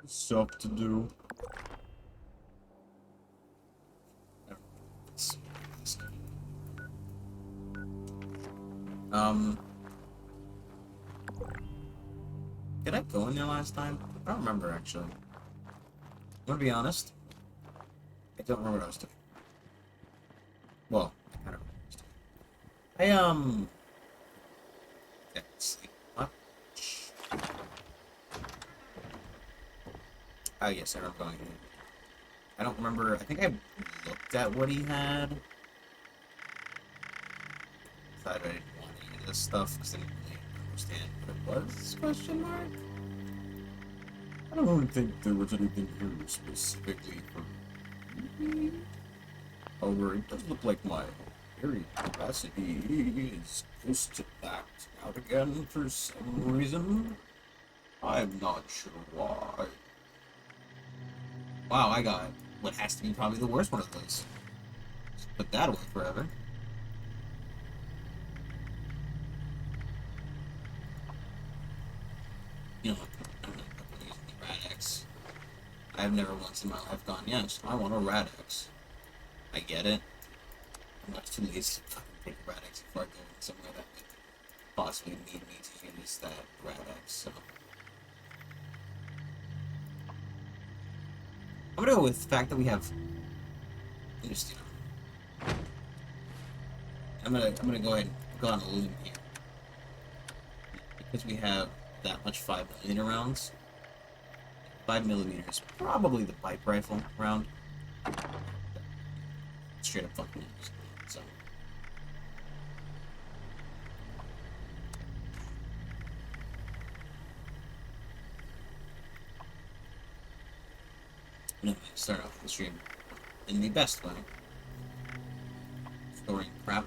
Stuff to do. Um, did I go in there last time? I don't remember actually. I'm gonna be honest. I don't remember what I was doing. Well, I kind of remember what I was doing. Yeah, let's see. What? Oh yes, I remember going in. I don't remember. I think I looked at what he had. Thought I didn't want any of this stuff because I didn't really understand what it was. Question mark. I don't really think there was anything here specifically for me. However, it does look like my carrying capacity is just backed out again for some reason. I'm not sure why. Wow, I got what has to be probably the worst one of those. Just put that away forever. You know, I'm not using the Rad-X. I've never once in my life gone, yes, I want a Rad-X. I get it. I'm not too lazy to fucking take a Rad-X before I go somewhere that would possibly need me to use that Rad-X, so. I'm gonna go with the fact that we have just, I'm gonna go ahead and go on a limb here. Because we have that much 5mm rounds. 5mm is probably the pipe rifle round. Straight up fucking so. Anyway, start off the stream in the best way. Storing crap.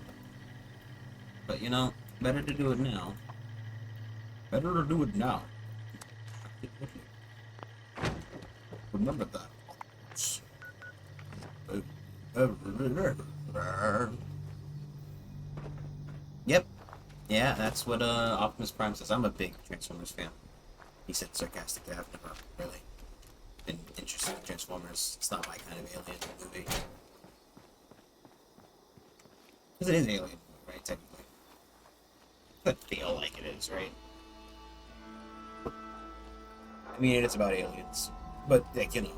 But you know, better to do it now. Better to do it now. Remember that. Yep. Yeah, that's what Optimus Prime says. I'm a big Transformers fan. He said sarcastically. I've never really been interested in Transformers. It's not my kind of alien movie. Because it is alien movie, right? Technically. But feel like it is, right? I mean, it's about aliens. But, like, you know,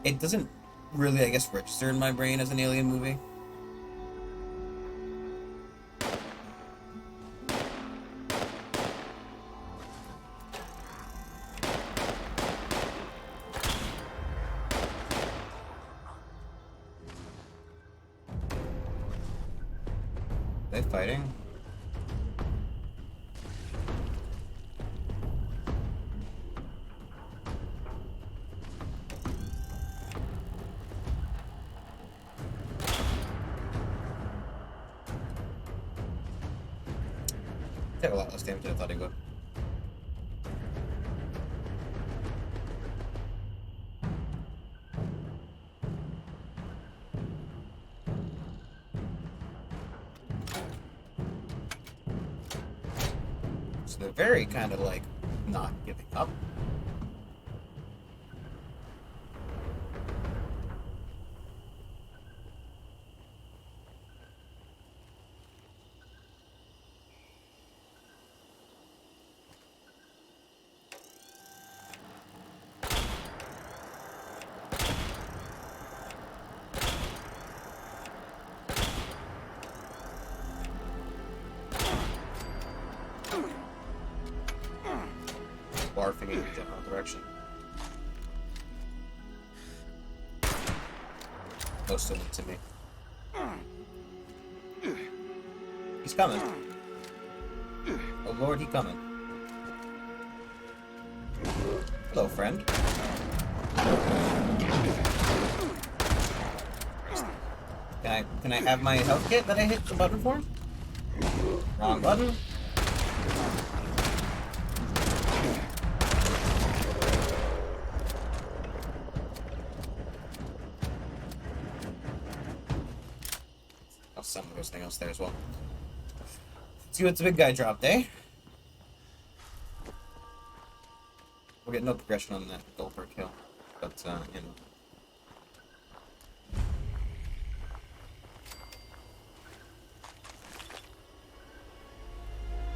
it doesn't really, I guess, register in my brain as an alien movie. Are they fighting? They have a lot less damage than I thought he would. So they're very kind of like not giving up. Barfing in the general direction. Most of them to me. He's coming. Oh lord, he coming. Hello, friend. Can I have my health kit that I hit the button for? Wrong button. I'll summon those things else there as well. See what the big guy dropped, eh? We'll get no progression on that Gulper kill, but, you know.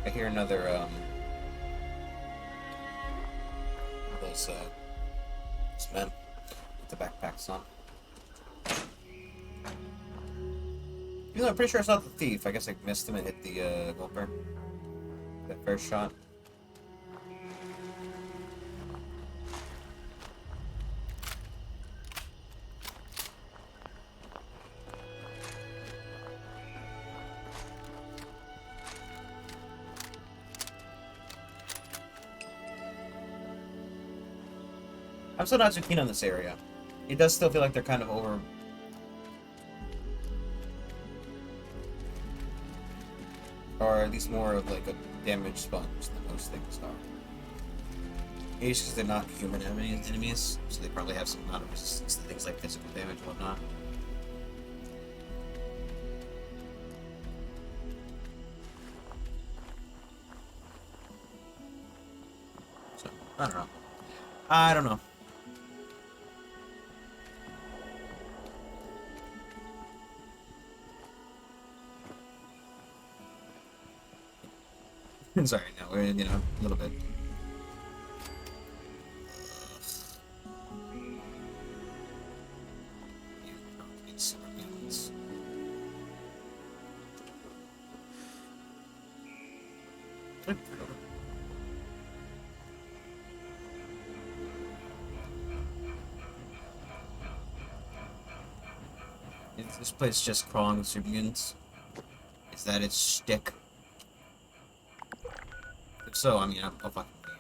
I hear another, those men with the backpacks on. Even though I'm pretty sure it's not the thief. I guess I missed him and hit the, Gulper. That first shot. I'm still not too keen on this area. It does still feel like they're kind of over... Or at least more of like a damage sponge than most things are. Maybe it's because they're not human enemies, so they probably have some amount of resistance to things like physical damage and whatnot. So, I don't know. I don't know. Sorry, no, we're, you know, a little bit. Is this place just crawling with supermutants? Is that its shtick? If so, I mean, I'll fucking leave.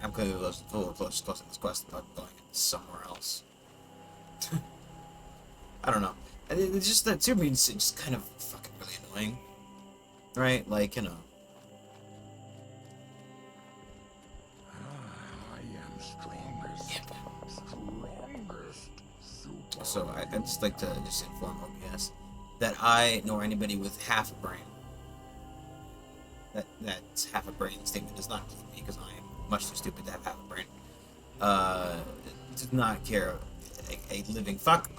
I'm clearly closing this quest about going somewhere else. I don't know. It's just that supermutants are just kind of fucking really annoying. Right? Like, you know. So I'd just like to just inform OBS that I, nor anybody with half a brain, that's half a brain statement does not include me because I am much too stupid to have half a brain, does not care a living fuck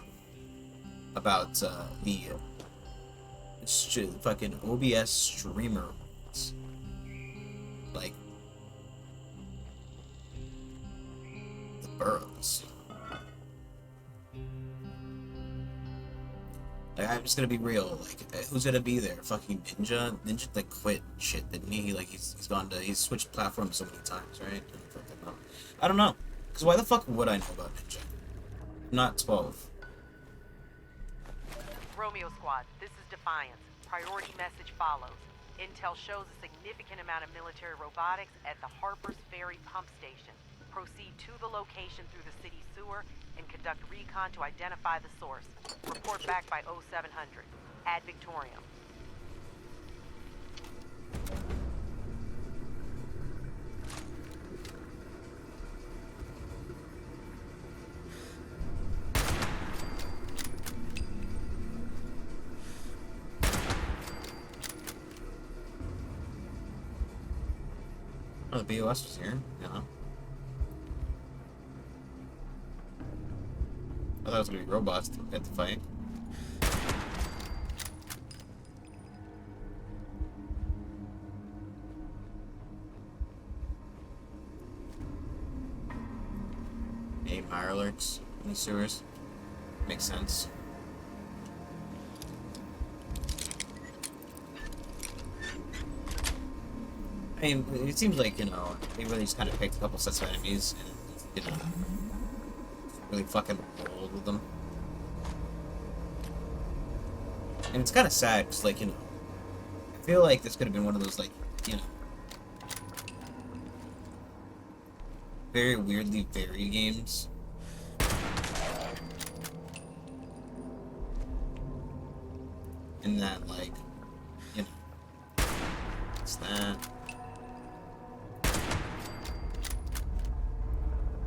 about the fucking OBS streamer, like the Burrows. Like, I'm just gonna be real. Like, who's gonna be there? Fucking Ninja? Ninja like quit shit, didn't he? Like he's switched platforms so many times, right? I don't know. Cause why the fuck would I know about Ninja? I'm not 12. Romeo Squad, this is Defiance. Priority message follows. Intel shows a significant amount of military robotics at the Harper's Ferry pump station. Proceed to the location through the city sewer and conduct recon to identify the source. Report back by 0700. Ad Victorium. Oh, the BOS was here, you know. I thought it was gonna be robots to get the fight. Mirelurks in the sewers. Makes sense. I mean, it seems like, you know, they really just kind of picked a couple sets of enemies and, you know, really fucking rolled with them. And it's kind of sad, because, like, you know, I feel like this could have been one of those, like, you know, very weirdly varied games. In that, like, you know, it's that.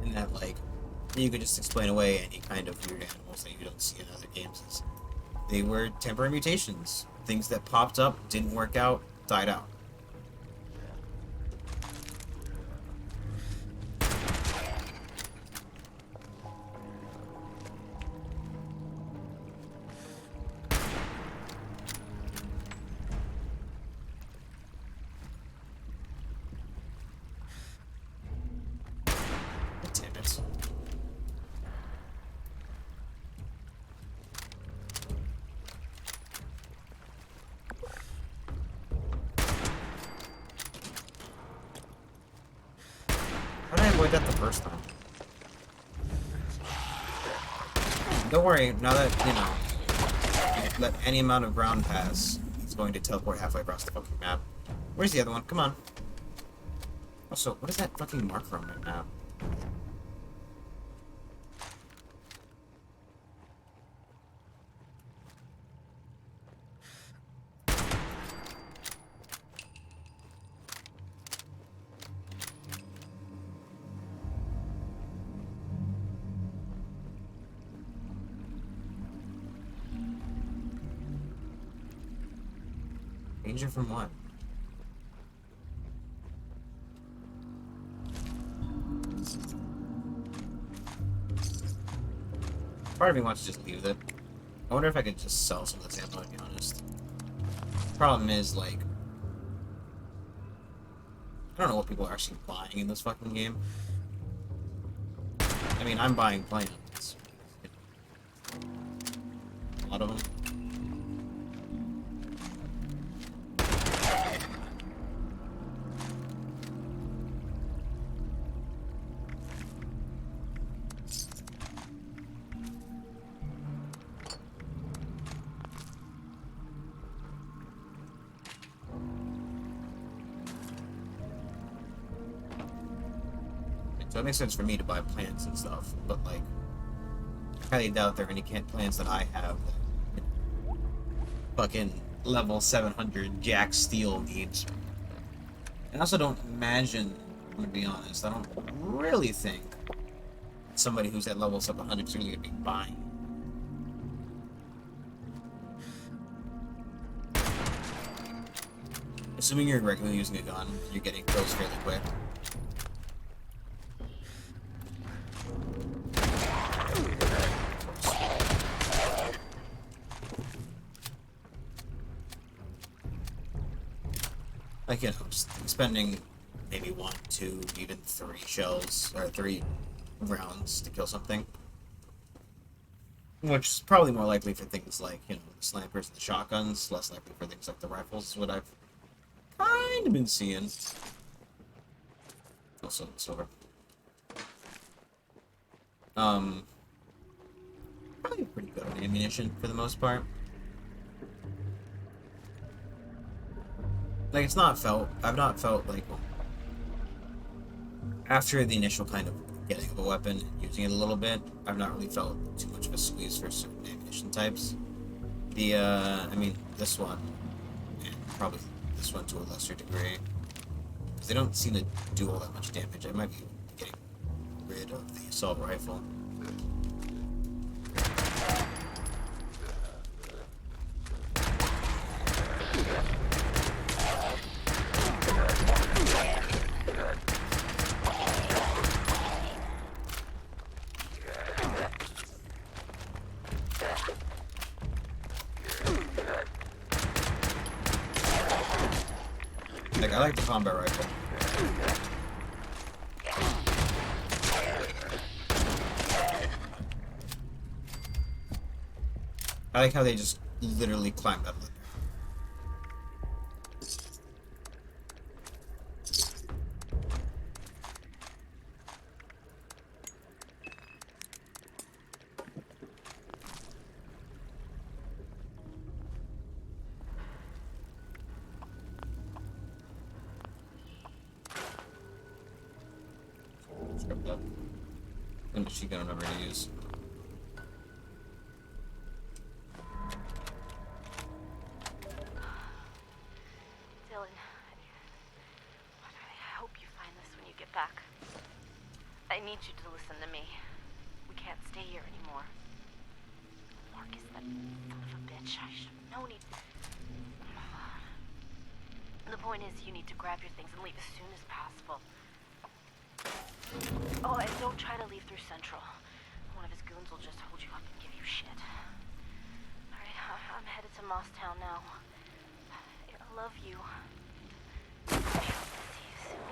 In that, like, you could just explain away any kind of weird animals that you don't see in other games. They were temporary mutations things that popped up, didn't work out, died out. Damn it. How did I avoid that the first time? Don't worry, now that, you know, you let any amount of ground pass, it's going to teleport halfway across the fucking map. Where's the other one? Come on. Also, what is that fucking marker on my map? Danger from what? Part of me wants to just leave it. I wonder if I could just sell some of this ammo, to be honest. Problem is, like, I don't know what people are actually buying in this fucking game. I mean, I'm buying plans. A lot of them. So it makes sense for me to buy plants and stuff, but like, I highly doubt there are any plants that I have that fucking level 700 Jack Steel needs. And I also don't imagine, I'm gonna be honest, I don't really think somebody who's at level 700 is really gonna be buying. Assuming you're regularly using a gun, you're getting kills fairly quick. Like, you know, spending maybe 1, 2, even 3 shells, or 3 rounds to kill something. Which is probably more likely for things like, you know, the snipers and the shotguns, less likely for things like the rifles, is what I've kind of been seeing. Also, silver. Probably pretty good on ammunition for the most part. Like, I've not felt like, after the initial kind of getting of a weapon and using it a little bit, I've not really felt too much of a squeeze for certain ammunition types. I mean, this one, and probably this one to a lesser degree, because they don't seem to do all that much damage. I might be getting rid of the assault rifle. Like, I like the combat rifle. I like how they just literally climbed up there. Scrubbed up. And machine gun I'm never gonna use. Dylan, I hope you find this when you get back. I need you to listen to me. We can't stay here anymore. Marcus, that son of a bitch, I should have known he'd The point is, you need to grab your things and leave as soon as possible. Oh, and don't try to leave through Central. One of his goons will just hold you up and give you shit. Alright, I'm headed to Mosstown now. I love you. See you soon.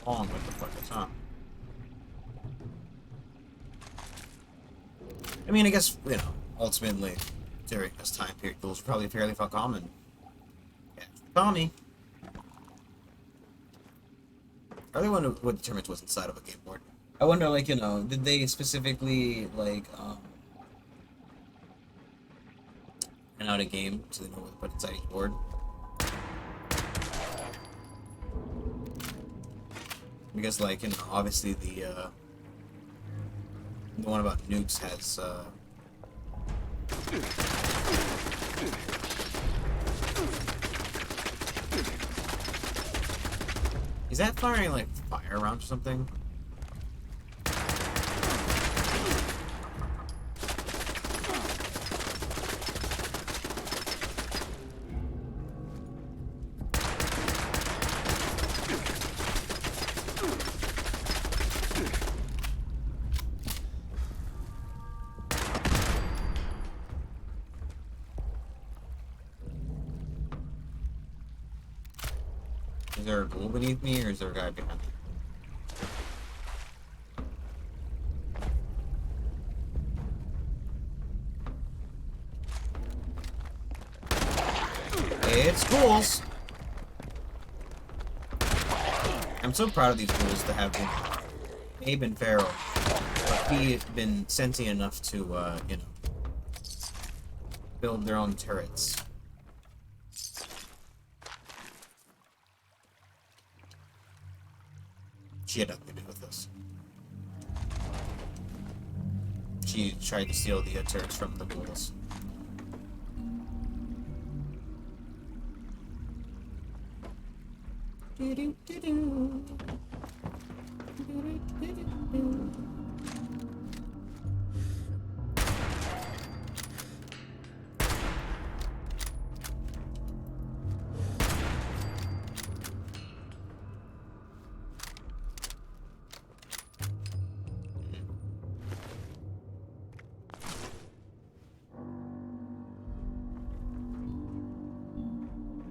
Long with the fuckers, huh? I mean, I guess, you know, ultimately, during this time period, those are probably fairly common. Yeah, Tommy. I really wonder what determines what's inside of a game board. I wonder, like, you know, did they specifically, like, print out a game so they know what to put inside each board? Because, like, you know, obviously the one about nukes has, is that firing, like, fire around or something? Is there a ghoul beneath me, or is there a guy behind me? It's ghouls! I'm so proud of these ghouls to have been A, been feral, but B, been sentient enough to, you know, build their own turrets. She had nothing to do with this. She tried to steal the turrets from the ghouls.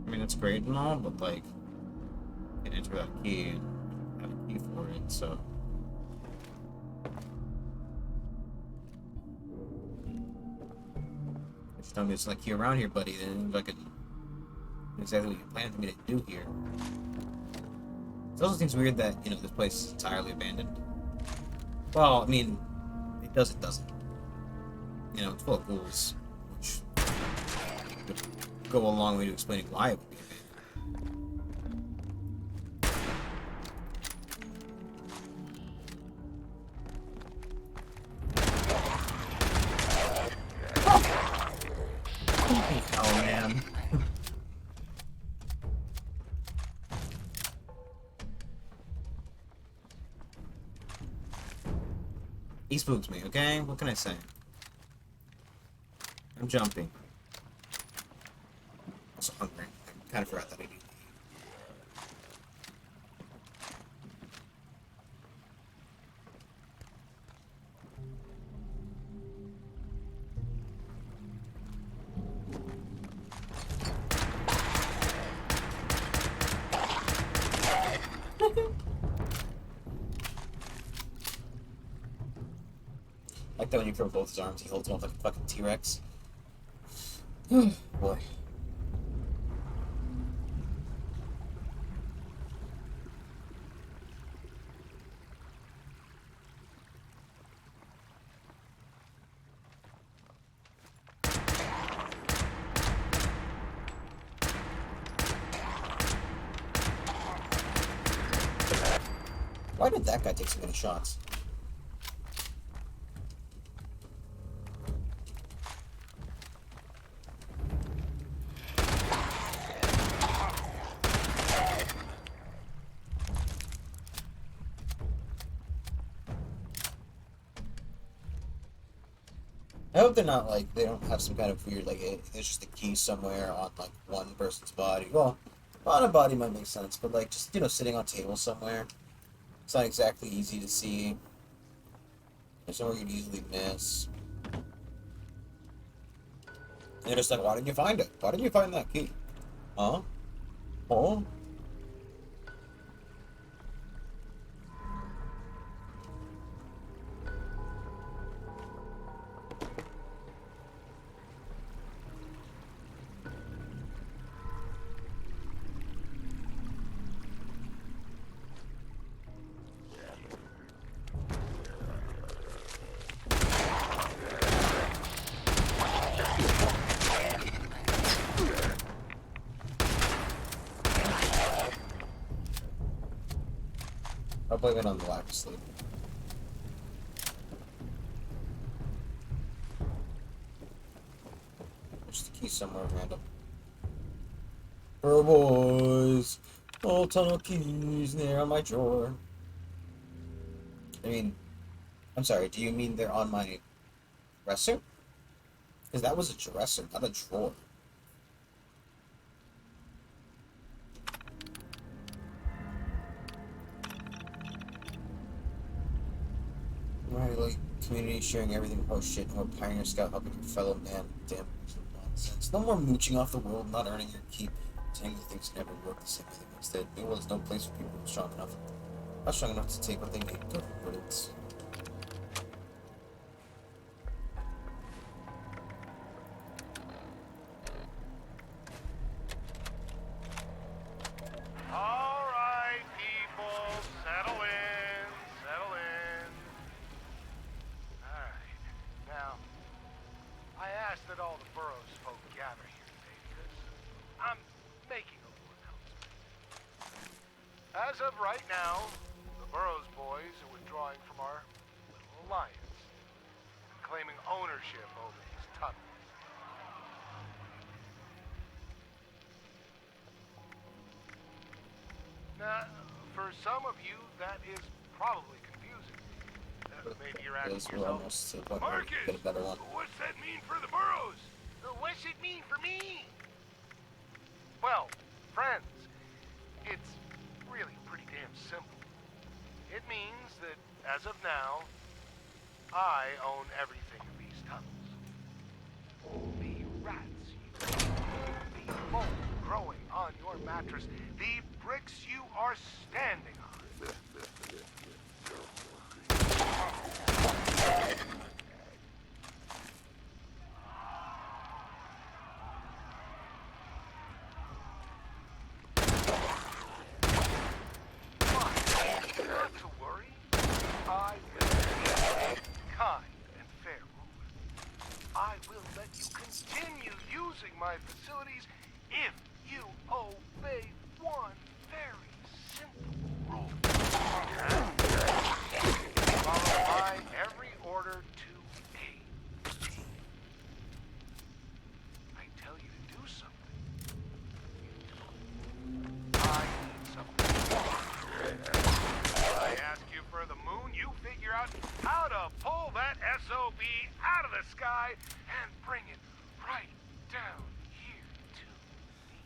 I mean, it's great and all, but, like, you can enter that key and have a key for it, so. If you tell me there's like key around here, buddy, then I can exactly what you planned for me to do here. It also seems weird that, you know, this place is entirely abandoned. Well, I mean, it doesn't. You know, it's full of ghouls, which would go a long way to explaining why it would be abandoned. Oh, man. He spooks me, okay? What can I say? I'm jumping. I'm so hungry. I kind of forgot that I do. Like that when you throw both his arms, he holds them up like a fucking T-Rex. Boy. Why did that guy take so many shots? I hope they're not like they don't have some kind of weird like there's just a key somewhere on like one person's body. Well, on a body might make sense, but like just sitting on a table somewhere. It's not exactly easy to see. There's somewhere you'd easily miss. And you're just like, why didn't you find it? Why didn't you find that key? Huh? Huh? I'll blame it on the lack of sleep. There's the key somewhere random. Oh boys, old tunnel keys near on my drawer. I mean, I'm sorry. Do you mean they're on my dresser? Because that was a dresser, not a drawer. Right, like community sharing everything. Oh shit! No more pioneer scout helping your fellow man. Damn nonsense. No more mooching off the world, not earning your keep. Saying that things never work the same way they once did. New world is no place for people who are strong enough. Not strong enough to take what they need. Good riddance. All right, people, settle in, settle in. All right, now, I asked that all the Burroughs folk gather here today because I'm making a little announcement. As of right now, the Burroughs boys are withdrawing from our little alliance and claiming ownership over these tunnels. Now, for some of you, that is probably confusing. Maybe you're asking We're yourself, almost to the point where we can get a better one. what's that mean for the Burroughs? What's it mean for me? Well, friends, it's really pretty damn simple. It means that, as of now, I own everything in these tunnels. The rats you eat, the mold growing on your mattress, the bricks you are standing on. Not to worry. I will be kind and fair ruler. I will let you continue using my facilities if you obey one very simple rule. Follow my every order to a T. I tell you to do something. I need something. I ask you for the moon, you figure out how to pull that SOB out of the sky and bring it right down here to me.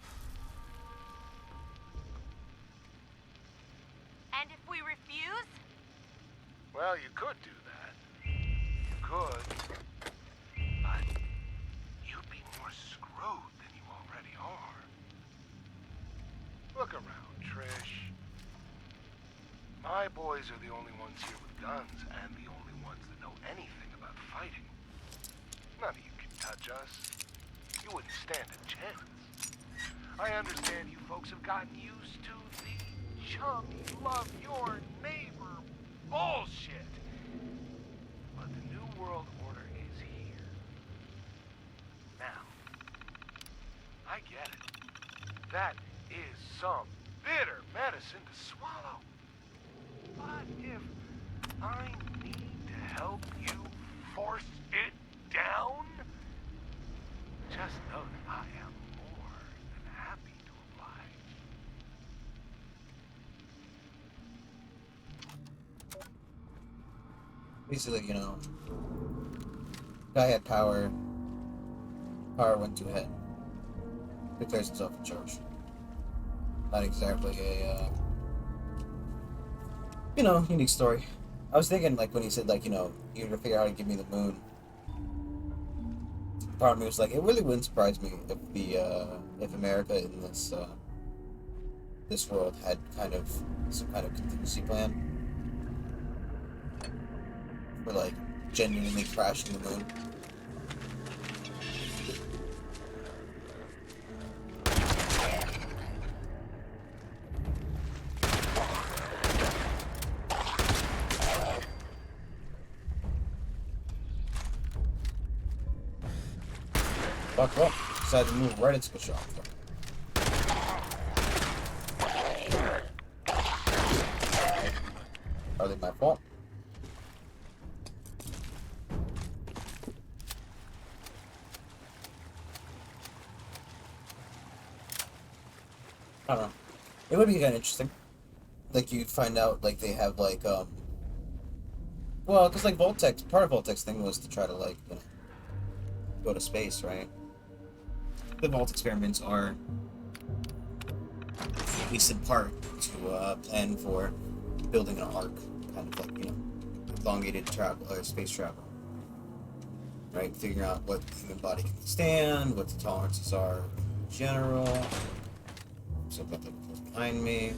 And if we refuse? Well, you could do that. You could. But you'd be more screwed than you already are. Look around, Trish. My boys are the only ones here with guns and the only ones that know anything about fighting. None of you can touch us. You wouldn't stand a chance. I understand you folks have gotten used to the chum love your neighbor bullshit. But the New World Order is here. Now, I get it. That is some bitter medicine to swallow. But I need to help you force it down, just know that I am more than happy to oblige. Basically, you know, guy had power. Power went to head. Declares himself in charge. Not exactly a, you know, unique story. I was thinking, like, when he said, like, you know, you're gonna figure out how to give me the moon. Part of me was like, it really wouldn't surprise me if if America in this world had kind of some kind of contingency plan for, like, genuinely crashing the moon. Fuck up. Decided to move right into the shop. Are they my fault? I don't know. It would be kind of interesting. Like, you find out, like, they have, like, well, because, like, Voltec's, part of Voltec's thing was to try to, like, you know, go to space, right? The Vault experiments are, at least in part, to plan for building an arc, kind of like, you know, elongated travel or space travel, right? Figuring out what the human body can withstand, what the tolerances are in general. So I've got that close behind me.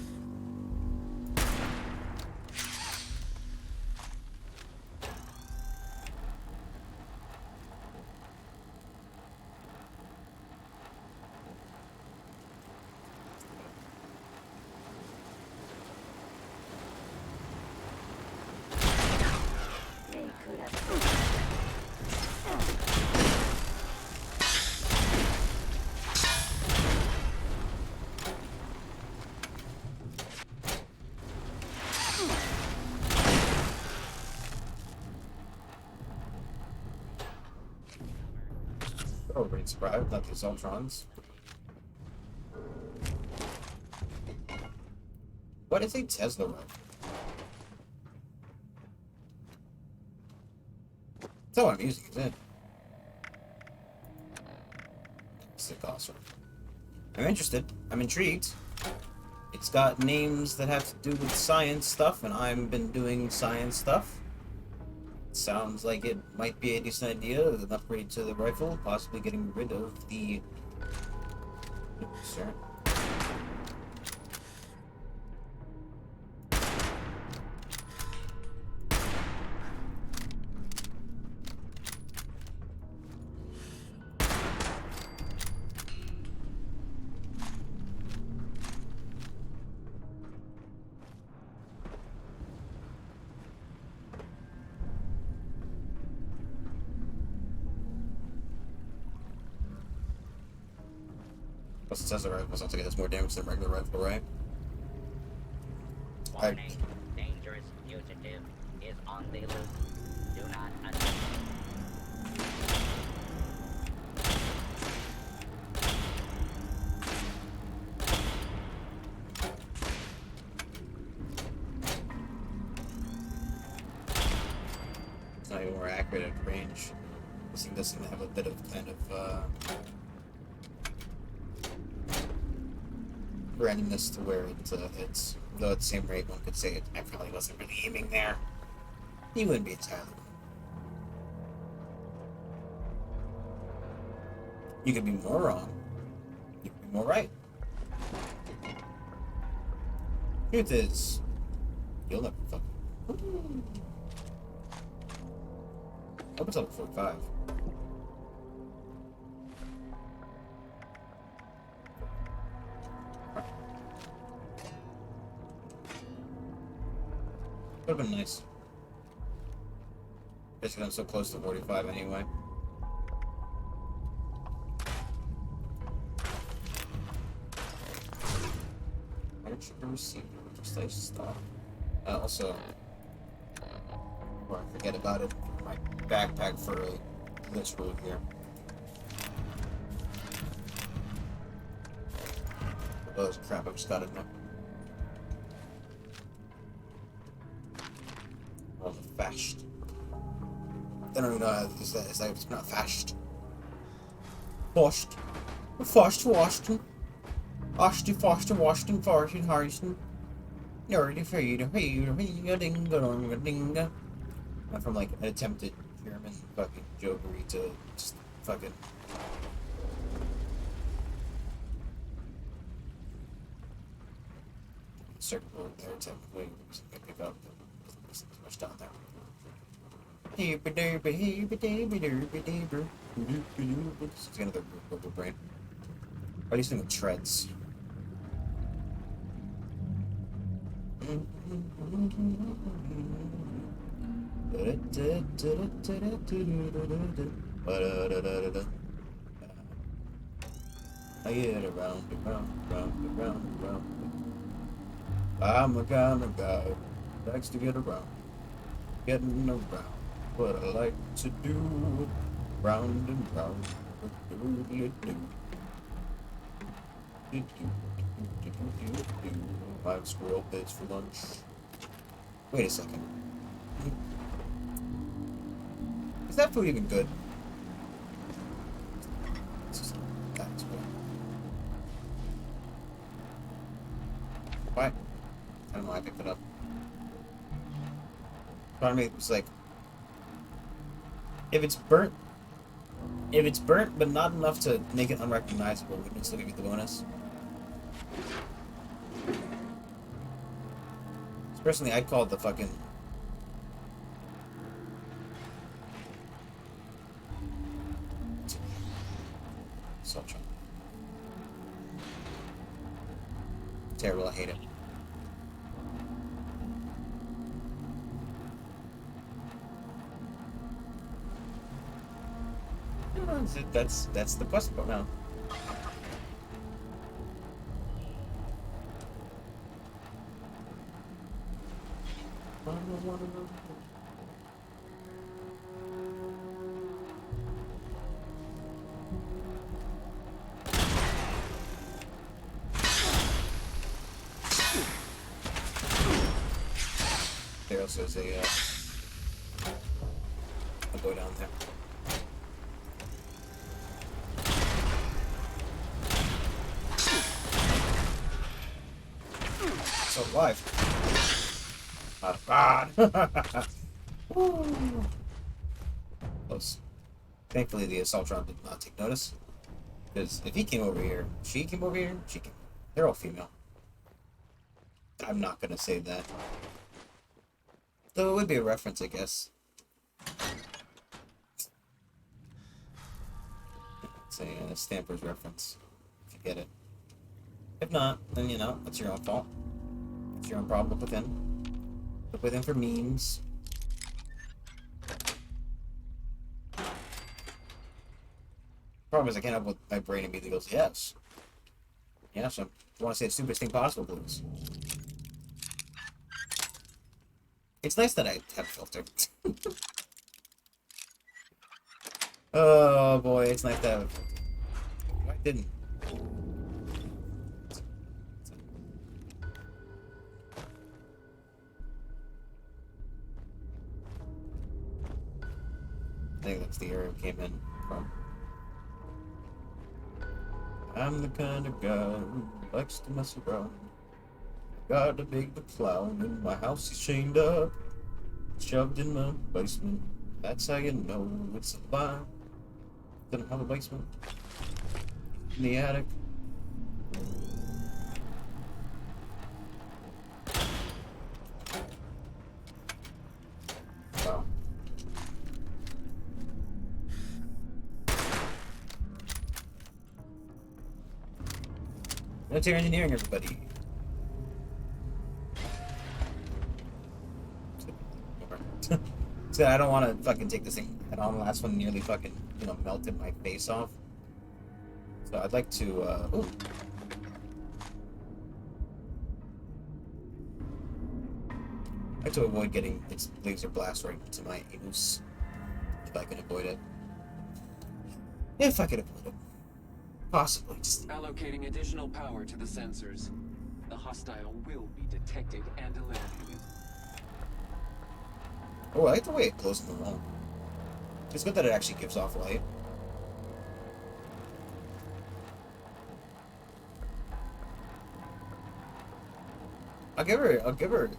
Oh, brain surprised, not these Ultrons. What is a Tesla rifle? That's not what I'm using, is it? Sick, awesome. I'm interested. I'm intrigued. It's got names that have to do with science stuff, and I've been doing science stuff. Sounds like it might be a decent idea, an upgrade to the rifle, possibly getting rid of the... Sure. Plus it says the rifle sounds like it does more damage than regular rifle, right? Warning, dangerous fugitive is on the loose. Do not attempt. It's not even more accurate at range. This thing doesn't have a bit of kind of randomness to where it hits. Though at the same rate, one could say I probably wasn't really aiming there. You wouldn't be entirely wrong. You could be more wrong. You could be more right. Truth is, you'll never fucking. Hope it's level 45. Would have been nice. Basically, I'm so close to 45 anyway. Aren't you receiver? Just like stop. Also, Or I forget about it. My backpack for this room here. Oh, crap, I just got it now. Oh, fast. I don't even know how is that it's not fast. Fast. Fast Washington. Ashty Foster Washington Fortune Harrison. Nerdy Feeder Dinga Dinga. I'm from like an attempted German fucking jokery to just fucking circle there technically. I pick up there's too much down there. This is another Google brain. Why do you think with treads? I get around, around. I'm a kind of guy who likes to get around. Getting around. What I like to do. Round and round. Five squirrel bits for lunch. Wait a second. Is that food even good? That's good. Why? I don't know why I picked it up. Part of me was like, if it's burnt but not enough to make it unrecognizable, we can still give you the bonus. Personally, I'd call it the fucking Sultron. Terrible, I hate it. That's the quest about now. There also is I'll go down there. So alive. Oh God. Close. Thankfully, the Assaultron did not take notice. Because if he came over here, she came over here, they're all female. I'm not gonna say that. Though it would be a reference, I guess. It's a Stampers reference, if you get it. If not, then, you know, that's your own fault. It's your own problem. Look within. Look within for memes. Problem is, I can't help with my brain immediately goes, yes. Yeah, so you want to say the stupidest thing possible, please. It's nice that I have a filter. Oh boy, it's nice to have a filter. I didn't. I think that's the area we came in from. I'm the kind of guy who likes to mess around. Got a big clown in my house, he's chained up, shoved in my basement. That's how you know it's a lie. Don't have a basement. In the attic. Wow. Military engineering, everybody. So I don't want to fucking take this thing head on. The last one nearly fucking, you know, melted my face off. So I'd like to, ooh. I like to avoid getting its laser blast right into my anus. If I can avoid it. If I can avoid it. Possibly. Just... Allocating additional power to the sensors. The hostile will be detected and eliminated. Oh, I like the way it glows in the wall. It's good that it actually gives off light. I'll give her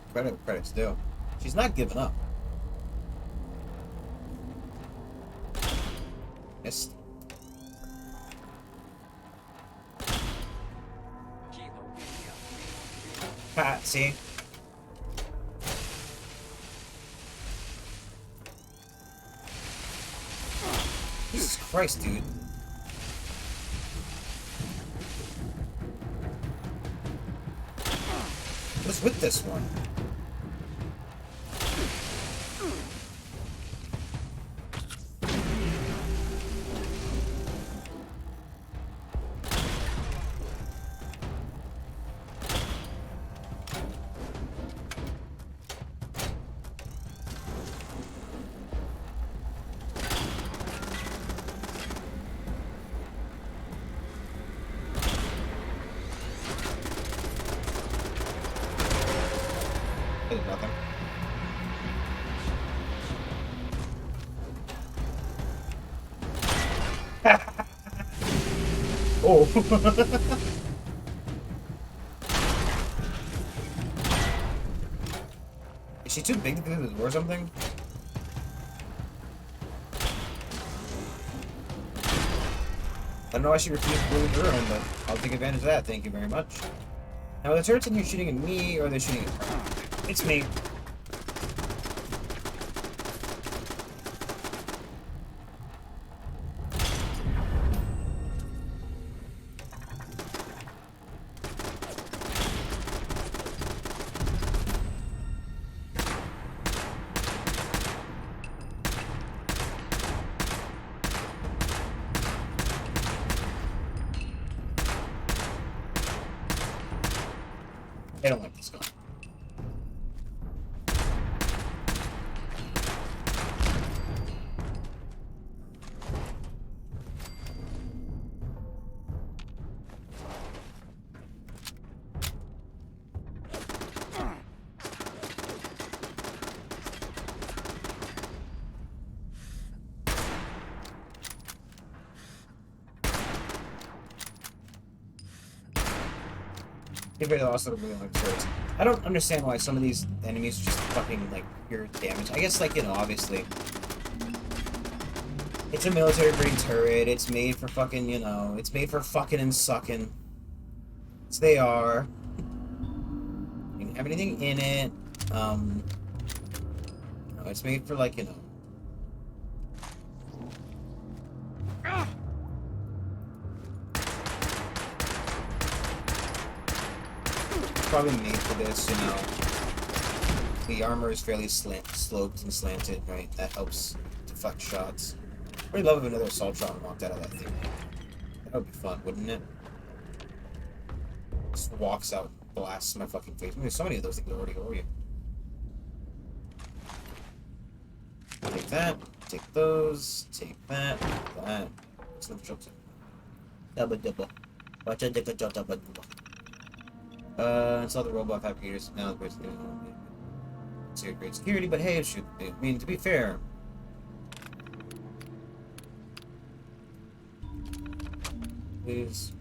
credit's due. She's not giving up. Missed. Ha, see? Jesus Christ, dude. What's with this one? I did nothing. Oh. Is she too big to do the door or something? I don't know why she refused to leave the room, but I'll take advantage of that. Thank you very much. Now, are the turrets in here shooting at me, or are they shooting at her? It's me. I don't like this gun. They also really like turrets. I don't understand why some of these enemies are just fucking like pure damage. I guess, like, you know, obviously it's a military grade turret. It's made for fucking, you know, it's made for fucking and sucking. So they are. You don't have anything in it. No, it's made for, like, you know. Probably made for this, you know. The armor is fairly sloped and slanted, right? That helps deflect shots. I'd really love if another Assaultron walked out of that thing. That would be fun, wouldn't it? Just walks out, blasts my fucking face. I mean, there's so many of those things already over you. Take that, take those, take that, that. It's no jokes. Double double. Watch out, take a double double. Install the robot fabricators. Now, the zero grade security, but hey, it should be. I mean, to be fair. Please.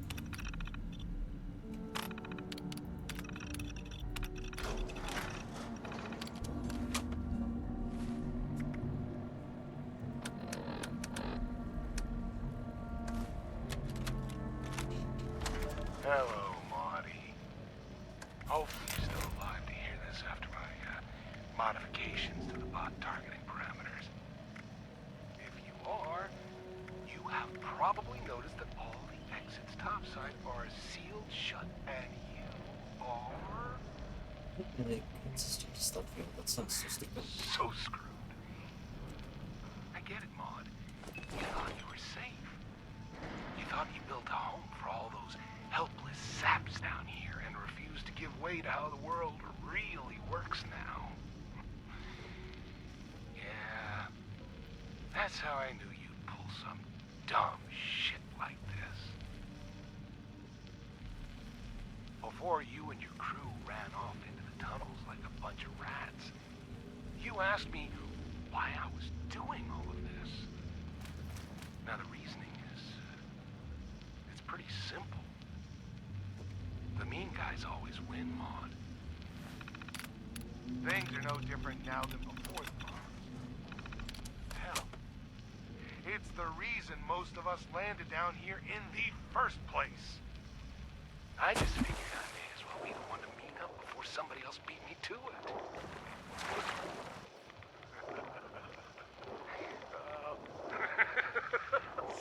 Hello, Marty. Hopefully you're still alive to hear this after my modifications to the bot targeting parameters. If you are, you have probably noticed that all the exits topside are sealed shut, and you are Like, it's just stuff here. That sounds so stupid. so screwed. I get it, Maud. You thought you were safe. You thought you built a home for all those helpless saps down here and refused to give way to how the world really works now. That's how I knew you'd pull some dumb shit like this. Before you and your crew ran off into the tunnels like a bunch of rats, you asked me why I was doing all of this. Now the reasoning is, it's pretty simple. The mean guys always win, Maud. Things are no different now than before the bomb. Hell, it's the reason most of us landed down here in the first place. I just figured I may as well be the one to meet up before somebody else beat me to it.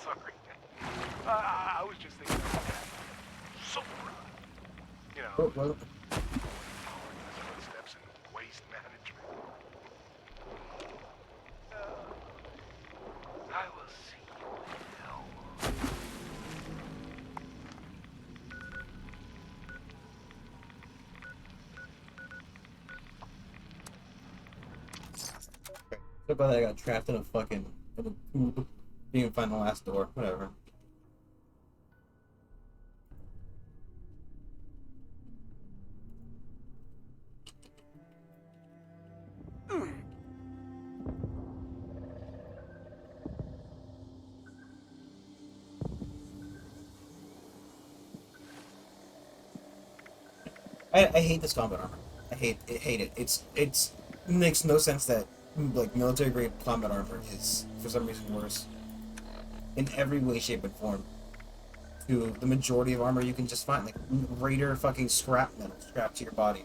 Sorry. I was just thinking about that. So proud. You know, Well, footsteps in waste management. I will see you in hell. so glad I got trapped in a fucking tube. Didn't even find the last door. Whatever. I hate this combat armor. I hate it. It makes no sense that like military grade combat armor is for some reason worse in every way, shape, and form to the majority of armor you can just find, like Raider fucking scrap metal strapped to your body.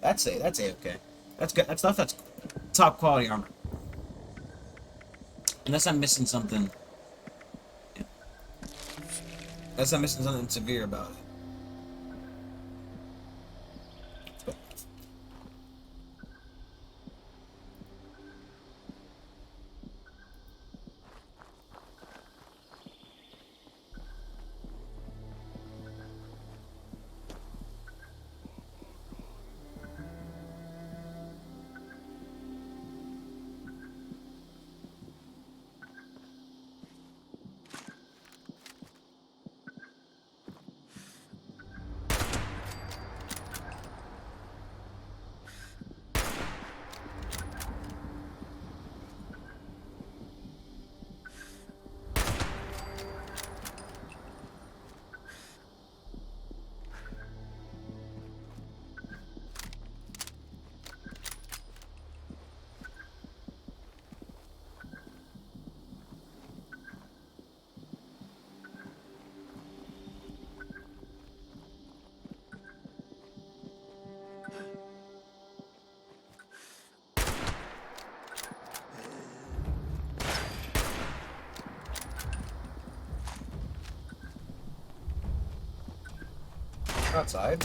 That's okay. That's good. That's stuff that's top quality armor. Unless I'm missing something. Yeah. Unless I'm missing something severe about it. Outside.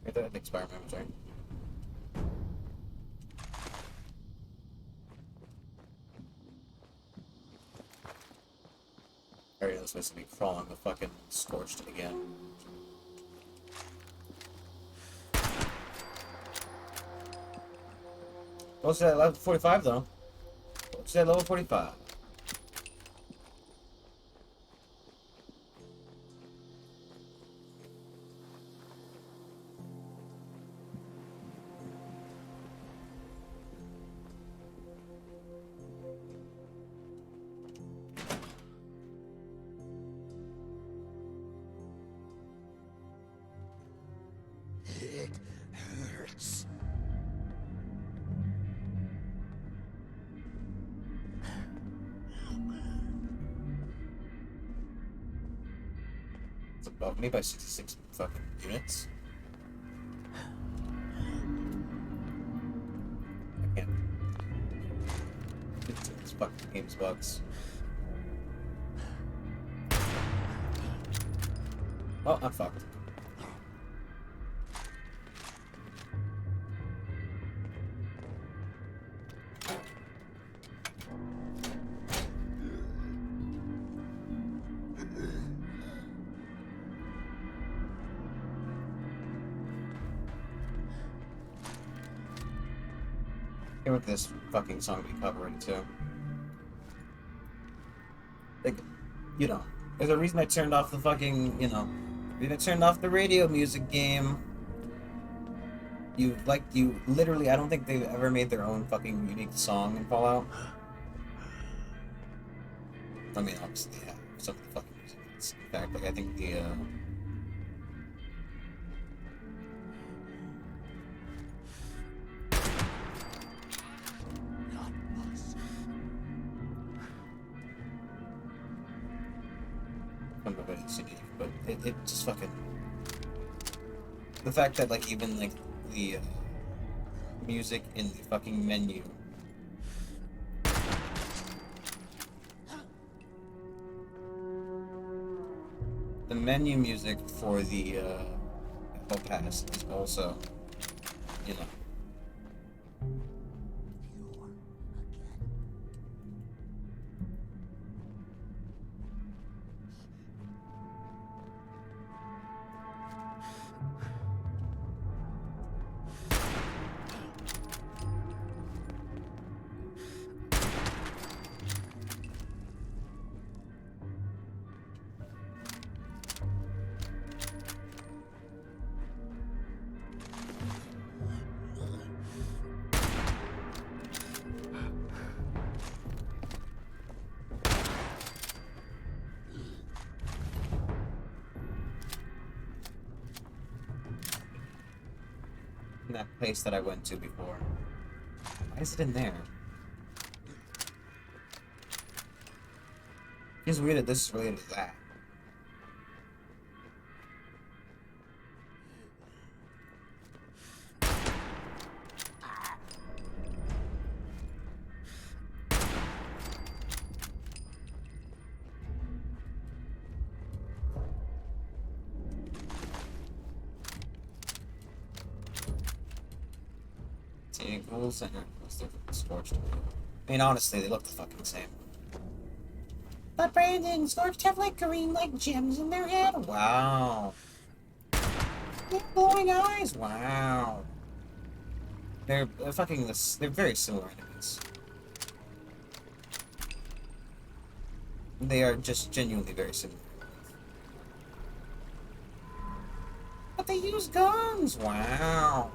Right there, expire my inventory. Area was supposed to be crawling the fucking scorched again. What's that, level 45 though? What's that, level 45? It hurts. It's above me by 66 fucking units. I can't. This fucking game's bugs. Oh, I'm fucked. Can't wait for this fucking song to be copyrighted too. Like, you know, there's a reason I turned off the fucking, you know, reason I turned off the radio music game. You literally, I don't think they've ever made their own fucking unique song in Fallout. I mean, obviously, yeah, some of the fucking music. In fact, like, I think the, some of it is unique, but it just fucking... The fact that, like, even, like, the, music in the fucking menu. The menu music for the Hell Pass is also, you know. That place that I went to before. Why is it in there? It's weird that this is related to that. Ghoul Center. What's different? Scorched. I mean, honestly, they look the fucking same. But Brandon and Scorched have like green, like gems in their head. Wow. They have glowing eyes. Wow. They're fucking this. They're very similar enemies. They are just genuinely very similar. But they use guns. Wow.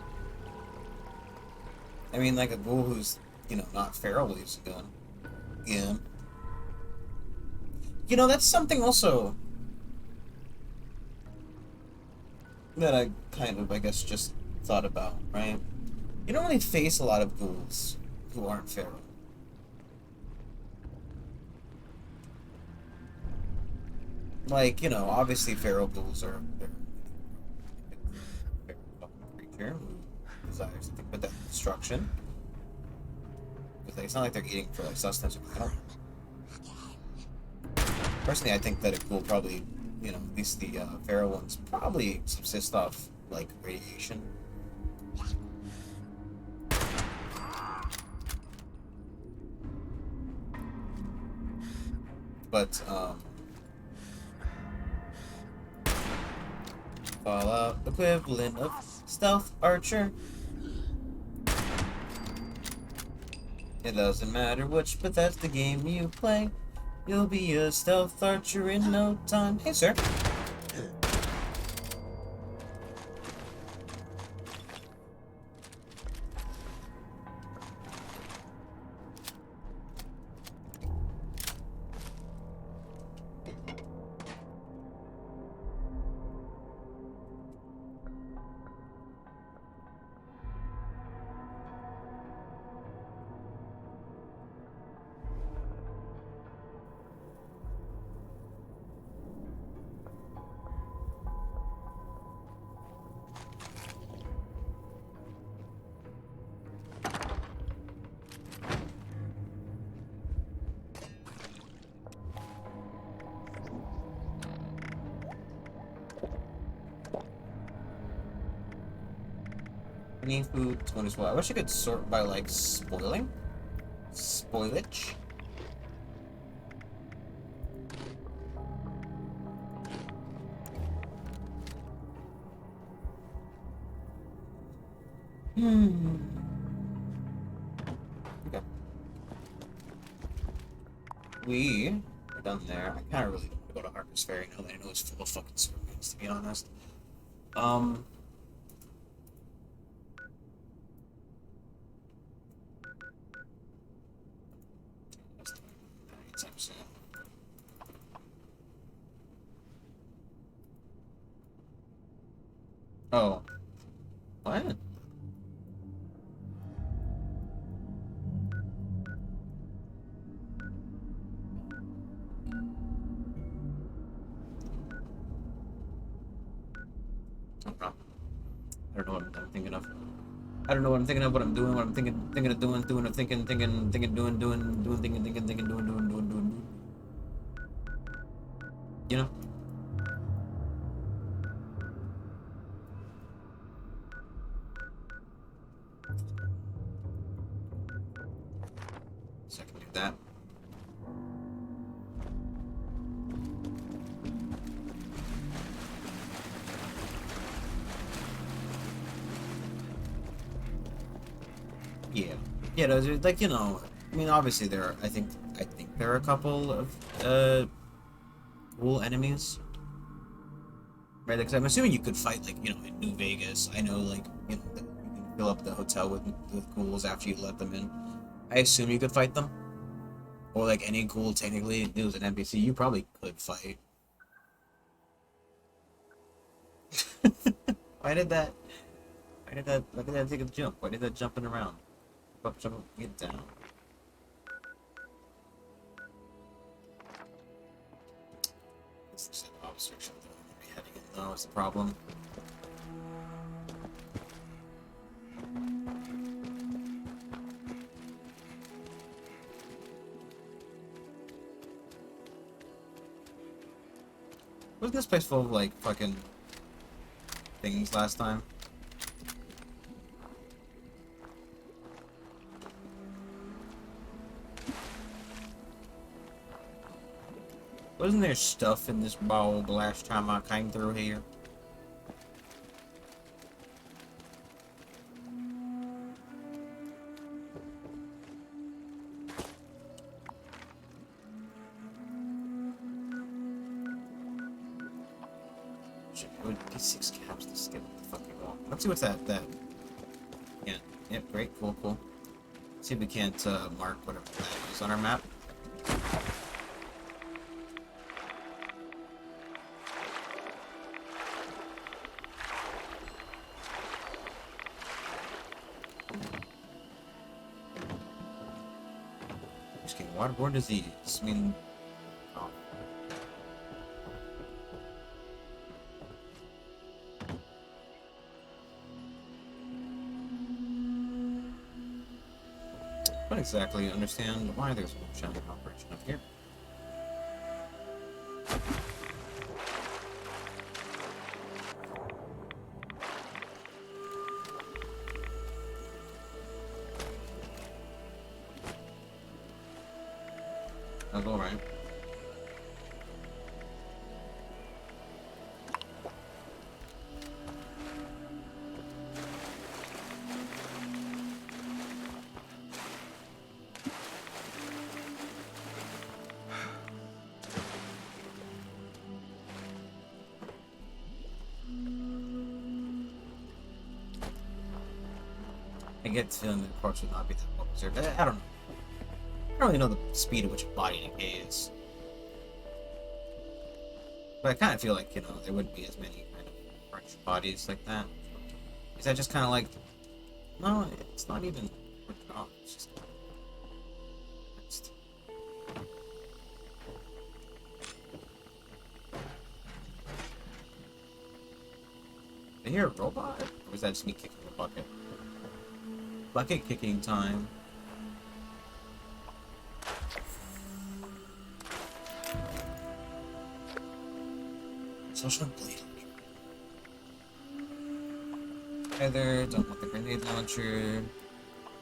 I mean, like a ghoul who's, you know, not feral will use a gun. Yeah. You know, that's something also that I kind of, I guess, just thought about, right? You don't really face a lot of ghouls who aren't feral. Like, you know, obviously feral ghouls are a creature who desires to put that destruction. Because like, it's not like they're eating for like sustenance or health. Personally, I think that a ghoul probably, you know, at least the feral ones probably subsist off like radiation. But Fallout equivalent of stealth archer. It doesn't matter which Bethesda game you play, you'll be a stealth archer in no time. Hey, sir. Any food to as well. I wish I could sort by like spoiling. Spoilage. we are done there. I kind of really want to go to Harper's Ferry now that I know it's full of fucking scorpions, to be honest. Um. Oh. What? Okay. I don't know what I'm thinking of. I don't know what I'm thinking of, what I'm doing, what I'm thinking of doing, or thinking, doing, thinking, doing. You know? So I can do that. Yeah. Yeah, those are, like, you know, I mean, obviously there are, I think there are a couple of, cool enemies. Right, because I'm assuming you could fight, like, you know, in New Vegas. I know, like, you know, that you can fill up the hotel with ghouls after you let them in. I assume you could fight them. Or, like, any ghoul, technically, if it was an NPC, you probably could fight. Why did that, look at that thing jump? Why did that jumping around? Up, jump, get down. It's the obstruction that I'm gonna be heading in, though, is the problem. Wasn't this place full of, like, fucking things last time? Wasn't there stuff in this bowl the last time I came through here? Shit, it would be 6 caps to skip the fucking wall. Let's see what's that. Yeah. Yep, great, cool. See if we can't mark whatever that is on our map. Waterborne disease. I mean, oh. I don't exactly understand why there's a shining operation up here. That's all right. I get the feeling that the corpse would not be that well preserved. I don't know. I don't really know the speed at which a body decays. But I kind of feel like, you know, there wouldn't be as many kind of fresh bodies like that. Is that just kind of like... No, it's not even... Oh, it's just... Next. Did I hear a robot? Or was that just me kicking the bucket? Bucket kicking time. Social bleed. Either don't want the grenade launcher,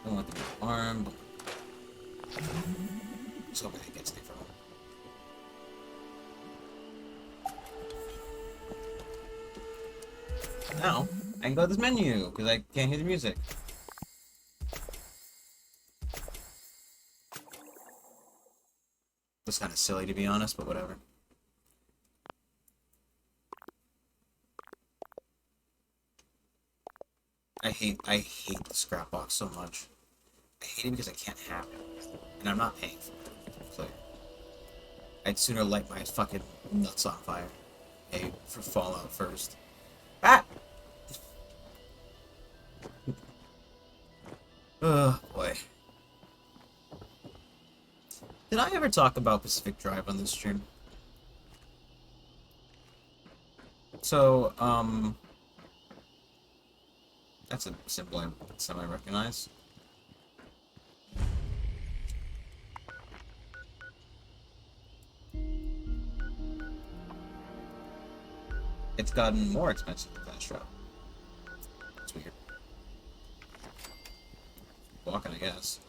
don't want the new arm. Just hoping it gets me from him. Now I can go to this menu because I can't hear the music. was kind of silly, to be honest, but whatever. I hate the scrap box so much. I hate it because I can't have it. And I'm not paying for it. So I'd sooner light my fucking nuts on fire. Hey, for Fallout first. Ah! Oh, boy. Did I ever talk about Pacific Drive on this stream? So, that's a symbol I semi-recognize. It's gotten more expensive than Fast Travel. It's weird. Walking, I guess.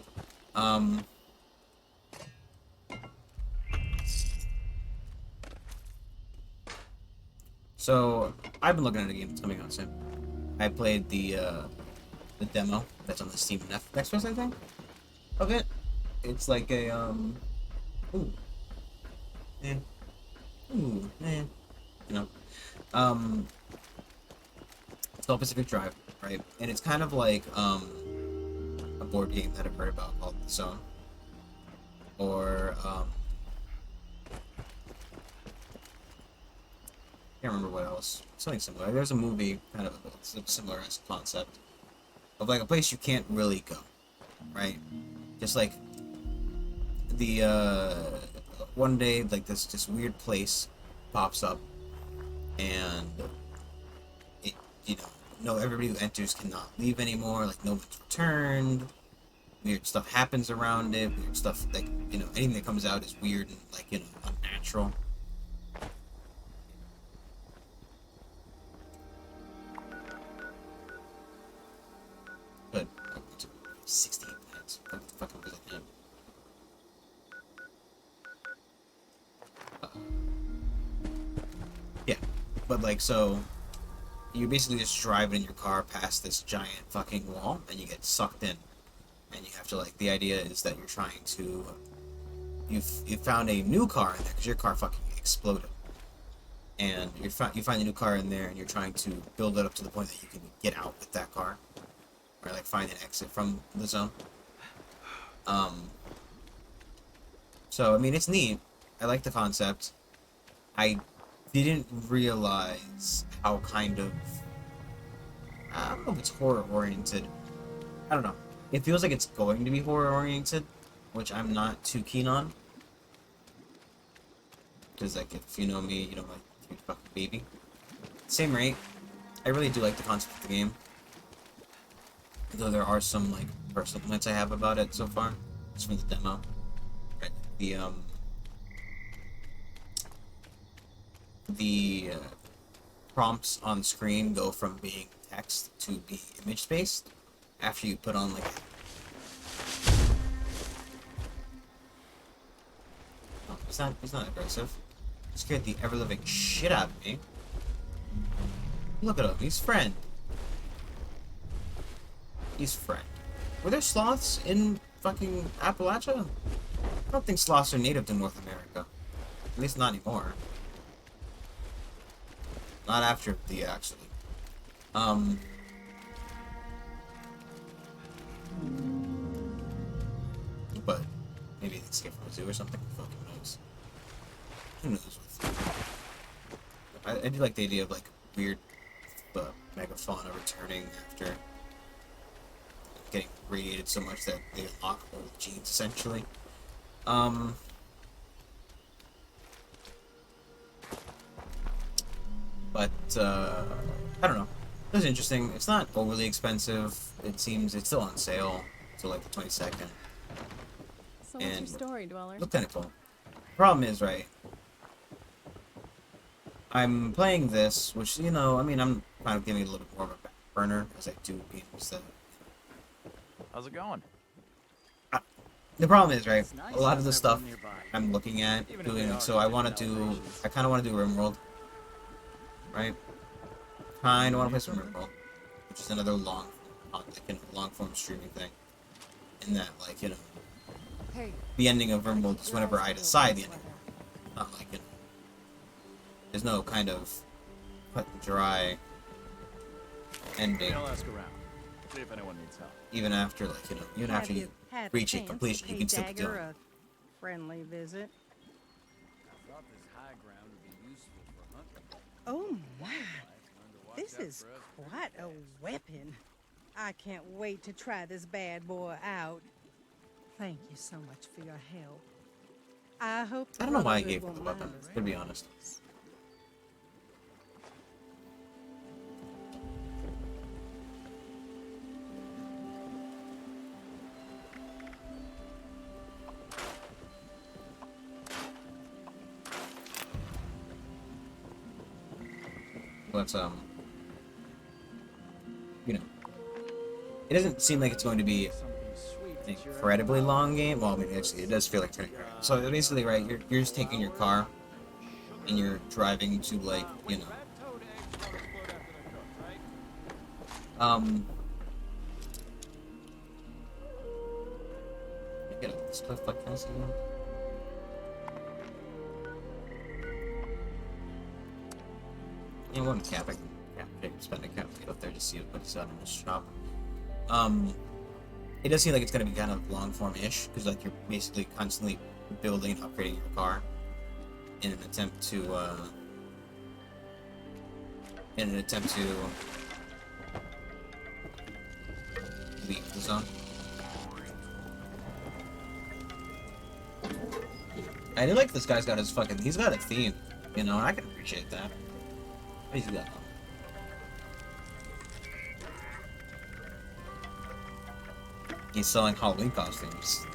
So, I've been looking at a game that's coming out soon. I played the demo that's on the Steam Next Fest, I think, of it. It's like a, ooh, man, you know, it's called Pacific Drive, right? And it's kind of like, a board game that I've heard about called The Zone, or, can't remember what else. Something similar. There's a movie, kind of a similar concept, of like a place you can't really go, right? Just like the one day, like this weird place pops up, and it, you know, no, everybody who enters cannot leave anymore. Like no one's returned. Weird stuff happens around it. Weird stuff, like, you know, anything that comes out is weird and, like, you know, unnatural. But 16 minutes. What the fuck was it? Yeah, but like, so you basically just drive in your car past this giant fucking wall, and you get sucked in, and you have to, like, the idea is that you're trying to, you found a new car in there because your car fucking exploded, and you find a new car in there, and you're trying to build it up to the point that you can get out with that car, or like find an exit from the zone. So I mean, it's neat. I like the concept. I didn't realize how kind of, I don't know if it's horror oriented. I don't know. It feels like it's going to be horror oriented, which I'm not too keen on. Because, like, if you know me, you know my huge fucking baby. Same rate, I really do like the concept of the game. Though there are some, like, personal complaints I have about it so far. Just from the demo. Right. The prompts on screen go from being text to being image based after you put on, like, oh, he's not aggressive. He scared the ever living shit out of me. Look at him, he's friend. He's friend. Were there sloths in fucking Appalachia? I don't think sloths are native to North America. At least not anymore. Not after the actually. But maybe they escaped from a zoo or something. Who fucking knows? Who knows? I do like the idea of, like, weird megafauna returning after getting radiated so much that they unlock old genes, essentially. But, I don't know. It was interesting. It's not overly expensive. It seems it's still on sale until, like, the 22nd. So what's your story, Dweller? Looked kind of cool. Problem is, right, I'm playing this, which, you know, I mean, I'm kind of giving it a little bit more of a back burner, as I do games that... How's it going? The problem is, right, a lot of the stuff I'm looking at doing, so I kind of want to do RimWorld, right? Kind of want to play some RimWorld, which is another long form streaming thing. In that, like, you know, the ending of RimWorld is whenever I decide the ending. Not like it. There's no kind of cut and dry ending. I'll ask around. See if anyone needs help. Even after, like, you know, even after you reach it completion, you can still keep doing it. a friendly visit? I thought this high ground would be useful for hunting. Oh my! This is quite a weapon. I can't wait to try this bad boy out. Thank you so much for your help. I hope. I don't know why I gave her the weapon, to be honest. But, you know, it doesn't seem like it's going to be an incredibly long game. Well, I mean, actually, it does feel like turning around. So basically, right, you're just taking your car and you're driving to, like, you know, get up this cliff like this again. Yeah, one cap. I can spend a cap to get up there to see what he's on in his shop. It does seem like it's gonna be kind of long form-ish, because like you're basically constantly building and upgrading your car in an attempt to leave the zone. I do like this guy's got his fucking. He's got a theme, you know, and I can appreciate that. What he's got? He's selling Halloween costumes.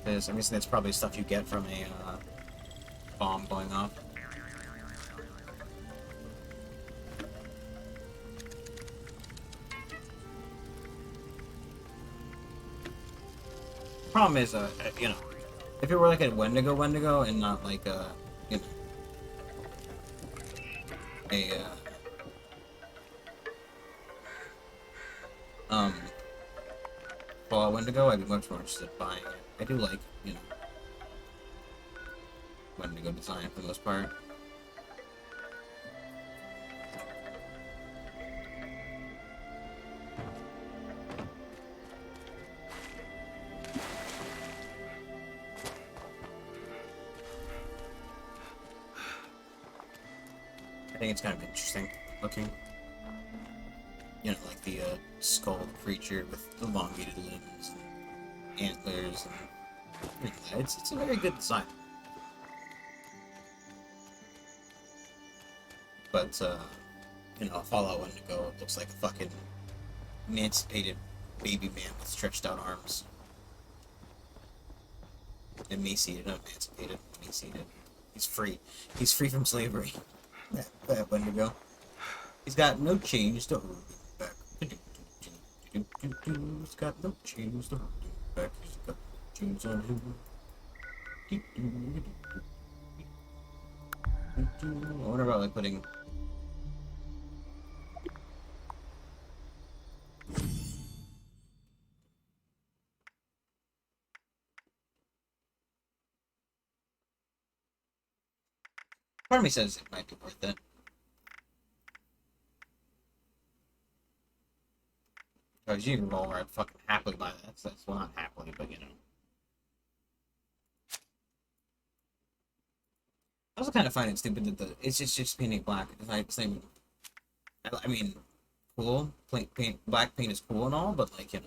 Stuff is, I'm guessing that's probably stuff you get from a bomb going off. Problem is, you know, if it were like a Wendigo, and not like a, you know, a Fallout Wendigo, I'd be much more interested in buying it. I do like, you know, Wendigo design for the most part. I think it's kind of interesting looking. You know, like the skull creature with elongated limbs and antlers, and you know, it's a very good design. But you know, Fallout Wendigo looks like a fucking emancipated baby man with stretched out arms. Emaciated, not emancipated, emaciated. He's free. He's free from slavery. That Wendigo. He's got no chains to hold him back. He's got no chains to hold him back. He's got chains on him. I wonder about like putting. Part of me says it might be worth it. Because you can roll where I'd fucking happily buy that. So that's, well, not happily, but you know. also kind of find it stupid that it's just painting black. It's like the same. I mean, cool. Black paint is cool and all, but like, you know.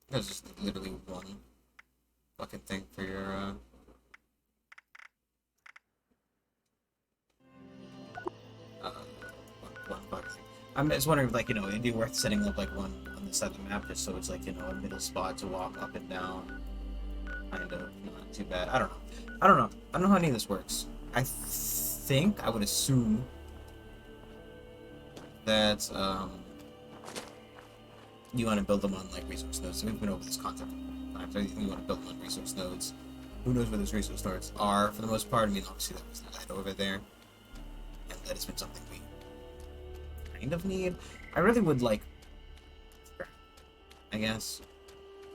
That's just literally one fucking thing for your, one fucking thing. I'm just wondering if, like, you know, it'd be worth setting up, like, one on this side of the map just so it's, like, you know, a middle spot to walk up and down. Kind of, not too bad. I don't know. I don't know how any of this works. I think, I would assume that, you want to build them on, like, resource nodes. So we've been over this concept. So you want to build them on resource nodes. Who knows where those resource nodes are, for the most part. I mean, obviously that was lead over there. And lead has been something we kind of need. I really would like, I guess,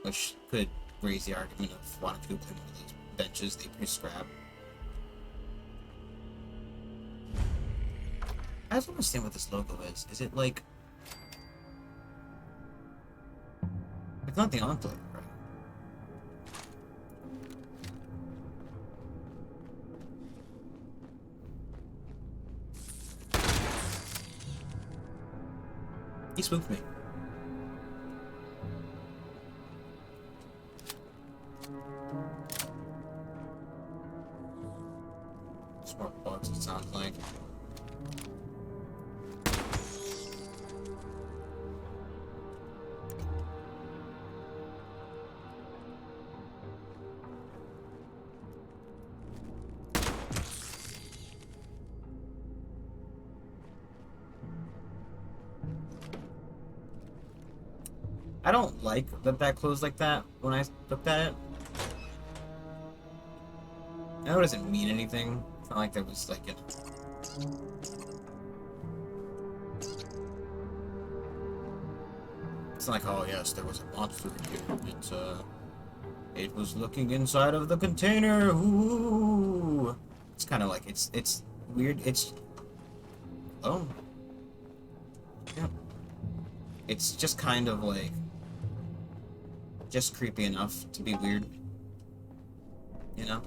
which could raise the argument of wanting to go play one of those benches they produce scrap. I don't understand what this logo is. Is it like... It's not the Enclave, right? He spooked me. Smart box, it sounds like. I don't like that closed like that when I looked at it. I know it doesn't mean anything. It's not like there was like, you know. It's not like, oh yes, there was a monster here. It was looking inside of the container. Ooh. It's kind of like, it's weird. It's, oh. Yeah. It's just kind of like, just creepy enough to be weird, you know?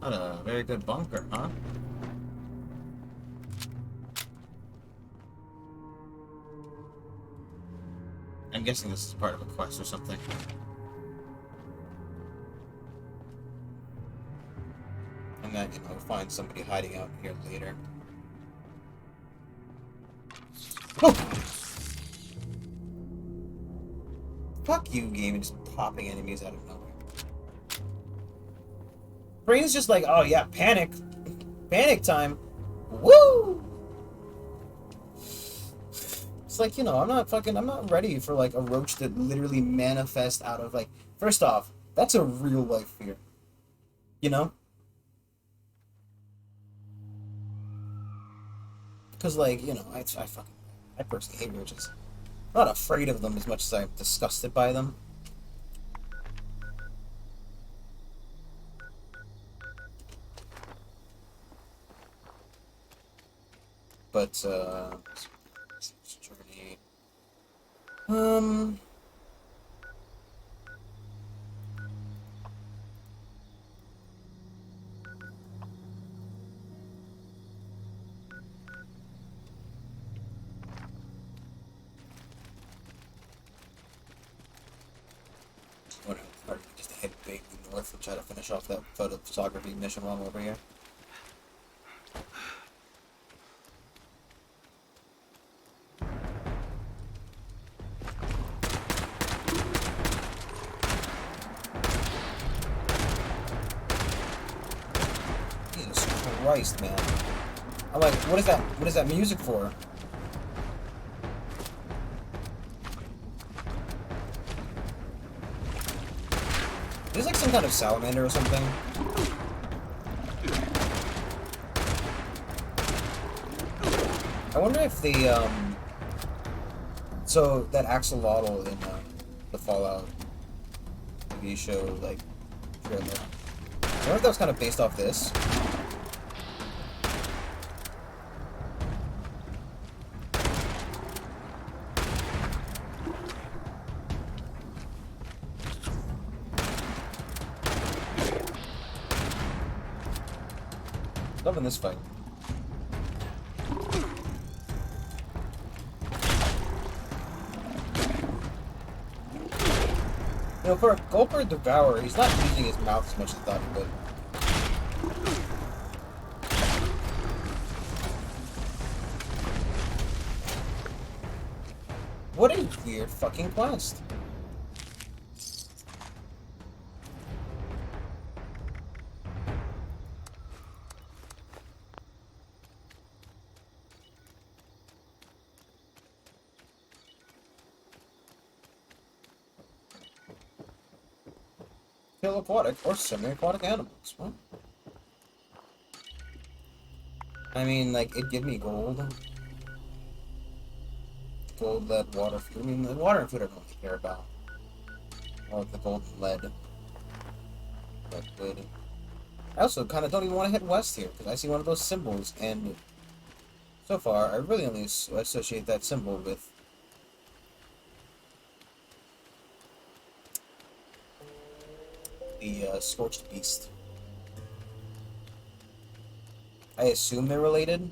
Not a very good bunker, huh? I'm guessing this is part of a quest or something. And that, you know, find somebody hiding out here later. Oh! Fuck you, game, and just popping enemies out of nowhere. Brain's just like, oh yeah, panic. Panic time. Woo! It's like, you know, I'm not ready for like a roach that literally manifests out of like, first off, that's a real life fear. You know? Because, like, you know, I personally hate roaches. I'm not afraid of them as much as I'm disgusted by them. But, journey. Just head vaguely north and try to finish off that photography mission while I'm over here. Jesus Christ, man. I'm like, what is that music for? There's like some kind of salamander or something. I wonder if the, so that axolotl in the Fallout TV show, like, trailer. I wonder if that was kind of based off this. Loving this fight. You know, for a Gulper Devourer, he's not using his mouth as much as I thought he would. What a weird fucking quest. Kill aquatic or semi-aquatic animals. What? I mean, like, it'd give me gold. Gold, lead, water, food. I mean, the water and food I don't really care about. Or the gold and lead. Liquid. I also kind of don't even want to head west here, because I see one of those symbols, and so far, I really only associate that symbol with the Scorched Beast. I assume they're related,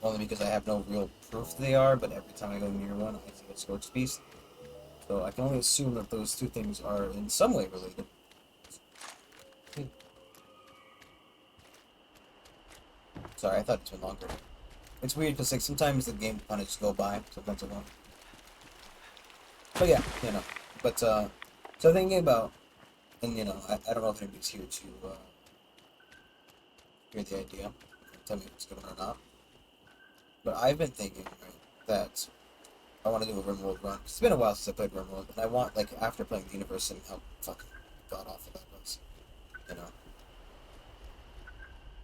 only because I have no real proof they are, but every time I go near one, I see a Scorched Beast. So I can only assume that those two things are in some way related. Sorry, I thought it was longer. It's weird because like sometimes the game kind of just go by, sometimes it won't. But yeah, you know. But so thinking about, and you know, I don't know if anybody's here to hear the idea. Tell me if it's good or not. But I've been thinking, right, that I want to do a RimWorld run. It's been a while since I played RimWorld, and I want, like, after playing the universe and how fucking god awful that was, you know.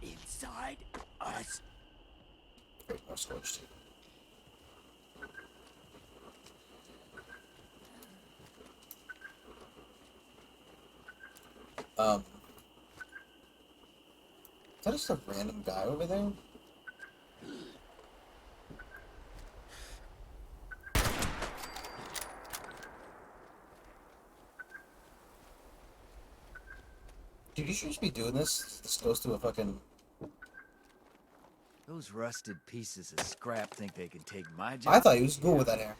Inside us. Great, more Scorched too. Is that just a random guy over there? Dude, you should just be doing this. This goes to a fucking... Those rusted pieces of scrap think they can take my job? I thought he was cool with that hair.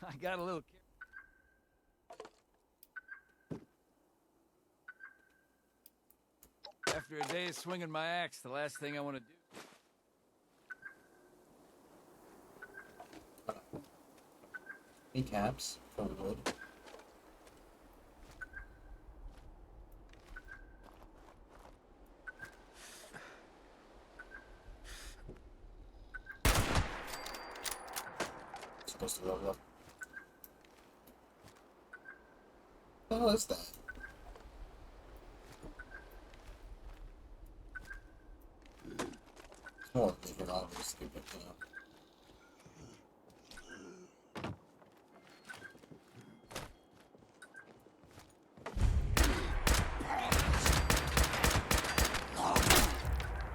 I got a little... After a day of swinging my axe, the last thing I want to do... Kneecaps for wood. Supposed to level up. What the hell is that? It's more than obviously, but you know.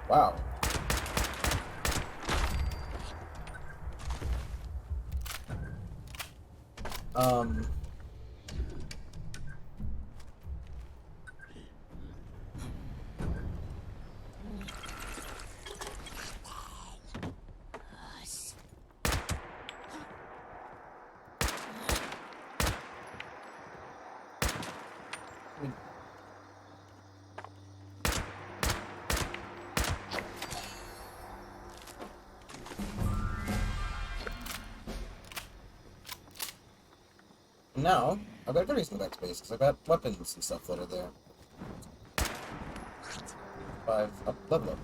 Wow. Now, I've got a good reason to go back to base, because I've got weapons and stuff that are there. 5 up, level up.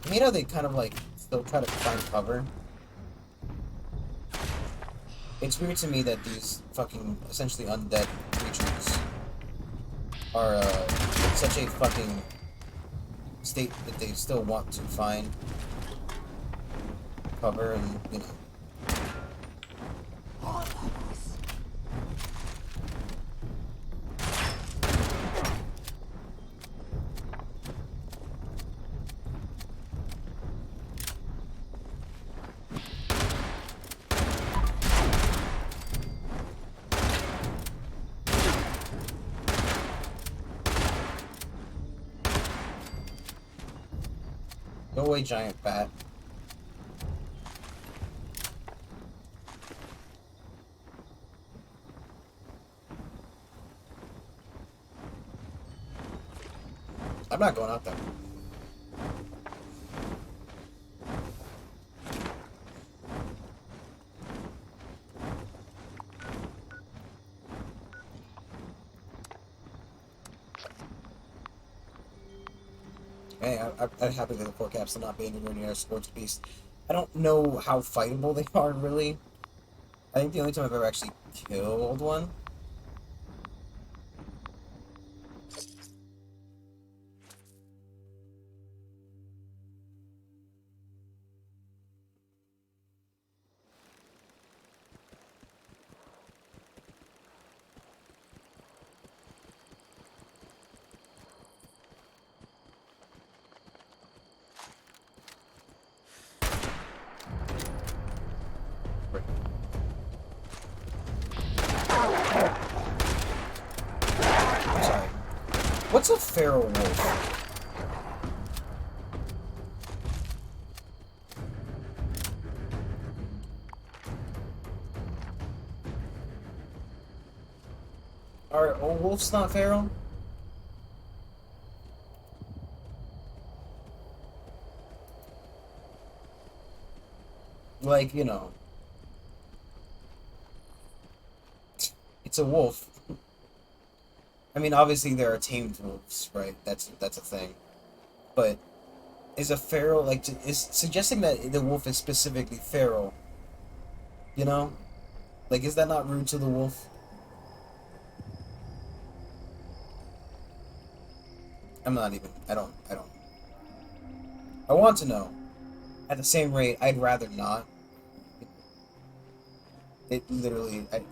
You know they kind of like still try to find cover. It's weird to me that these fucking essentially undead creatures are in such a fucking state that they still want to find cover and, you know. Go away, giant bat. I'm not going out there. Hey, I'm happy with the four caps to not be anywhere near a Scorched Beast. I don't know how fightable they are, really. I think the only time I've ever actually killed one. Sorry. What's a feral wolf? Are wolves not feral? Like, you know. It's a wolf. I mean, obviously there are tamed wolves, right? That's a thing. But is a feral, like, is suggesting that the wolf is specifically feral, you know? Like, is that not rude to the wolf? I'm not even, I don't. I want to know. At the same rate, I'd rather not. It literally, I'm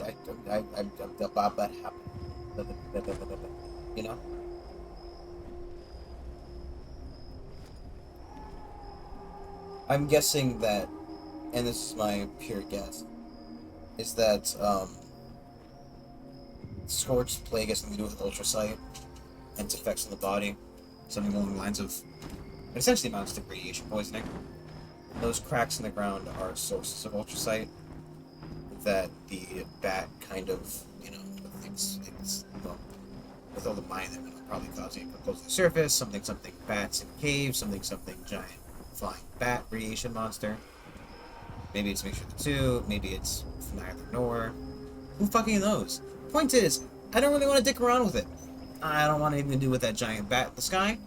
about that happened. You know? I'm guessing that, and this is my pure guess, is that, Scorched Plague has something to do with Ultrasight and its effects on the body. Something along the lines of, it essentially amounts to radiation poisoning. Those cracks in the ground are sources of Ultrasight that the bat kind of, you know, thinks, well, with all the mine that would probably causing it to come close to the surface, something bats in caves, something giant flying bat radiation monster. Maybe it's a mixture of the two, maybe it's neither nor. Who fucking knows? Point is, I don't really want to dick around with it. I don't want anything to do with that giant bat in the sky.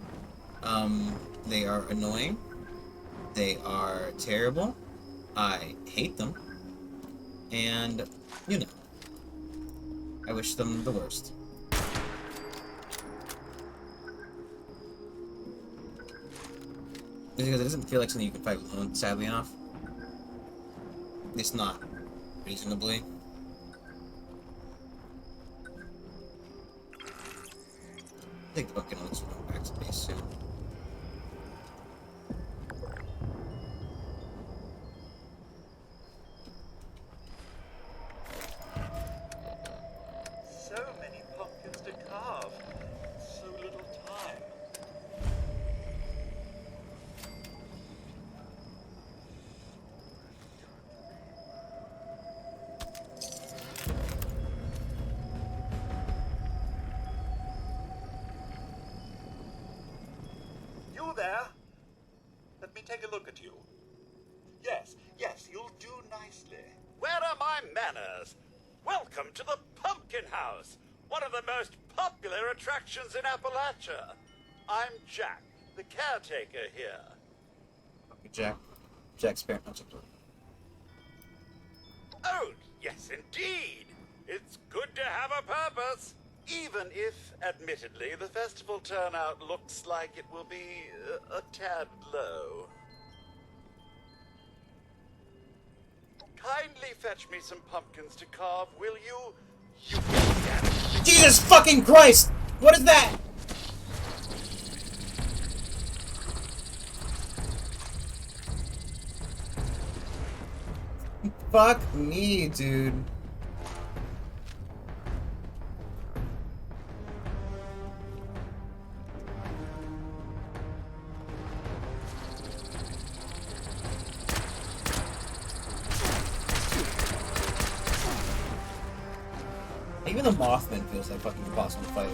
They are annoying. They are terrible. I hate them. And, you know, I wish them the worst. Because it doesn't feel like something you can fight alone, sadly enough. At least not reasonably. I think the book can only swim back to base soon. So many pumpkins to carve. So little time. You there? Let me take a look at you. Yes, you'll do nicely. Where are my manners? Welcome to the Pumpkin House, one of the most popular attractions in Appalachia. I'm Jack, the caretaker here. Jack's parent. Oh, yes, indeed. It's good to have a purpose. Even if, admittedly, the festival turnout looks like it will be a tad low. Kindly fetch me some pumpkins to carve, will you? You damn it. Jesus fucking Christ! What is that? Fuck me, dude. Even the Mothman feels like fucking impossible to fight.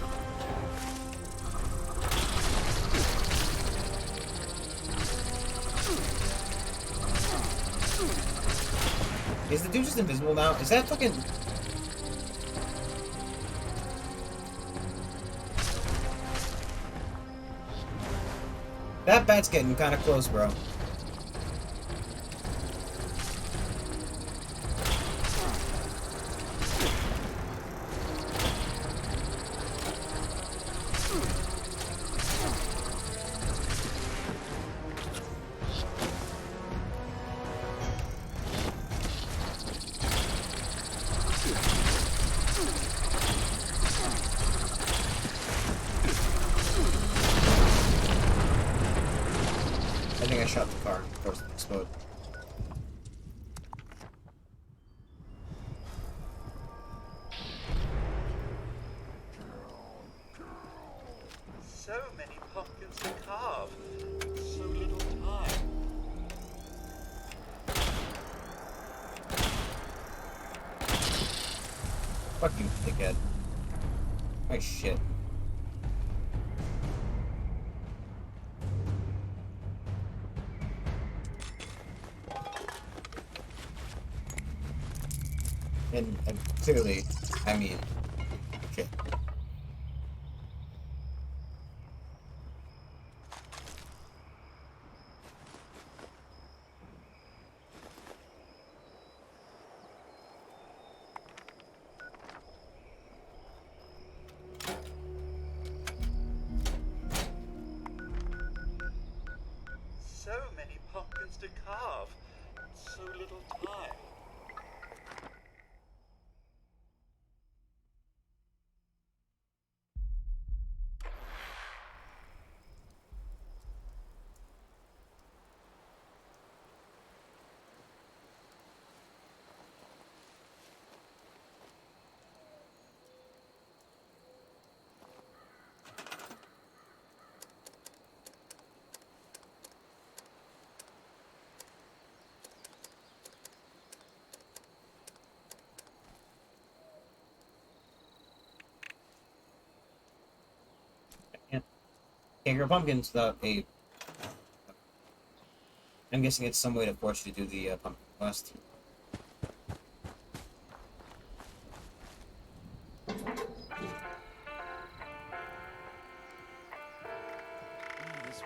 Is the dude just invisible now? Is that fucking... That bat's getting kind of close, bro. I think I shot the car. Of course, it exploded. So many pumpkins to carve. So little time. Fuck you, dickhead. My shit. And clearly, I mean, shit. So many pumpkins to carve. So little time. Can't grow pumpkins without a... I'm guessing it's some way to force you to do the pumpkin quest. This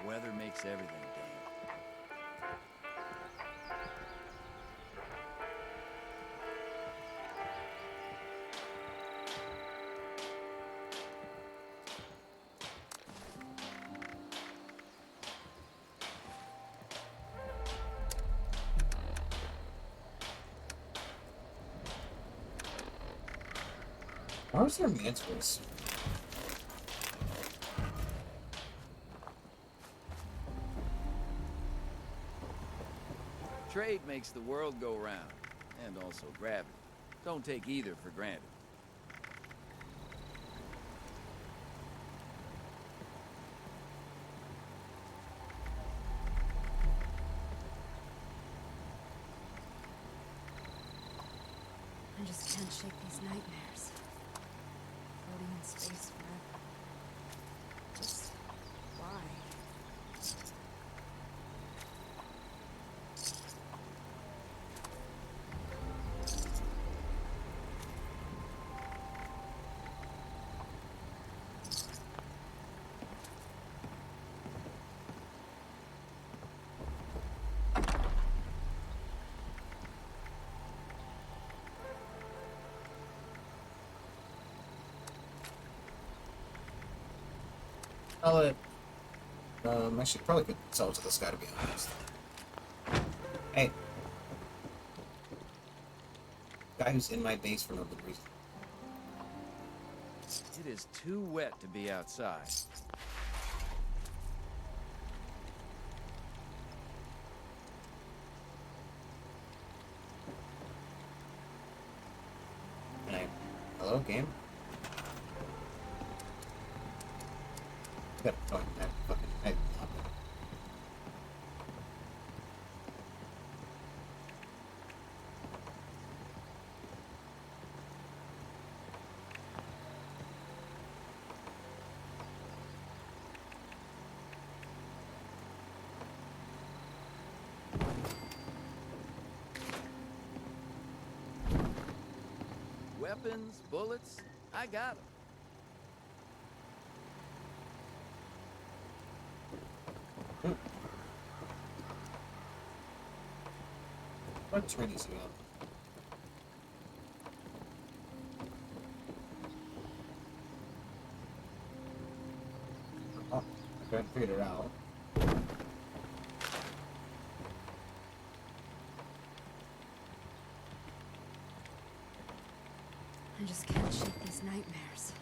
weather makes everything damp. Why was there a man's voice? Trade makes the world go round, and also gravity. Don't take either for granted. I just can't shake these nightmares. Floating in space forever. Just why? I'll let, actually probably could sell it to this guy, to be honest. Hey. Guy who's in my base for no good reason. It is too wet to be outside. Hello, game? I gotta fucking, Weapons, bullets, I got them. What turn is he on? Oh, I couldn't figure it out. I just can't shake these nightmares.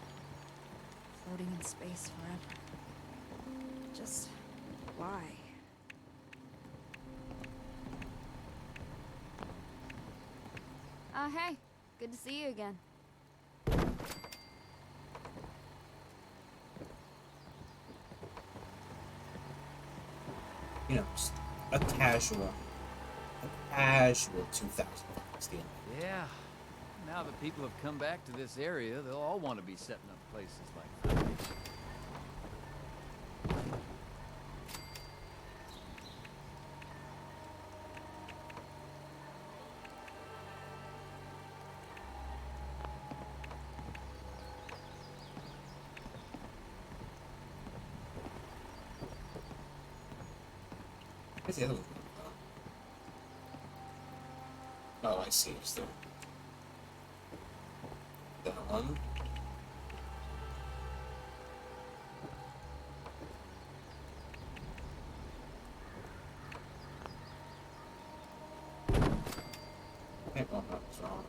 Floating in space forever. Just why? Hey. Good to see you again. You know, just a casual 2000 steal. Yeah. Now that people have come back to this area, they'll all want to be setting up places like that. Where's the other one? Oh, I see. It's there. That one. Okay, well, that was wrong.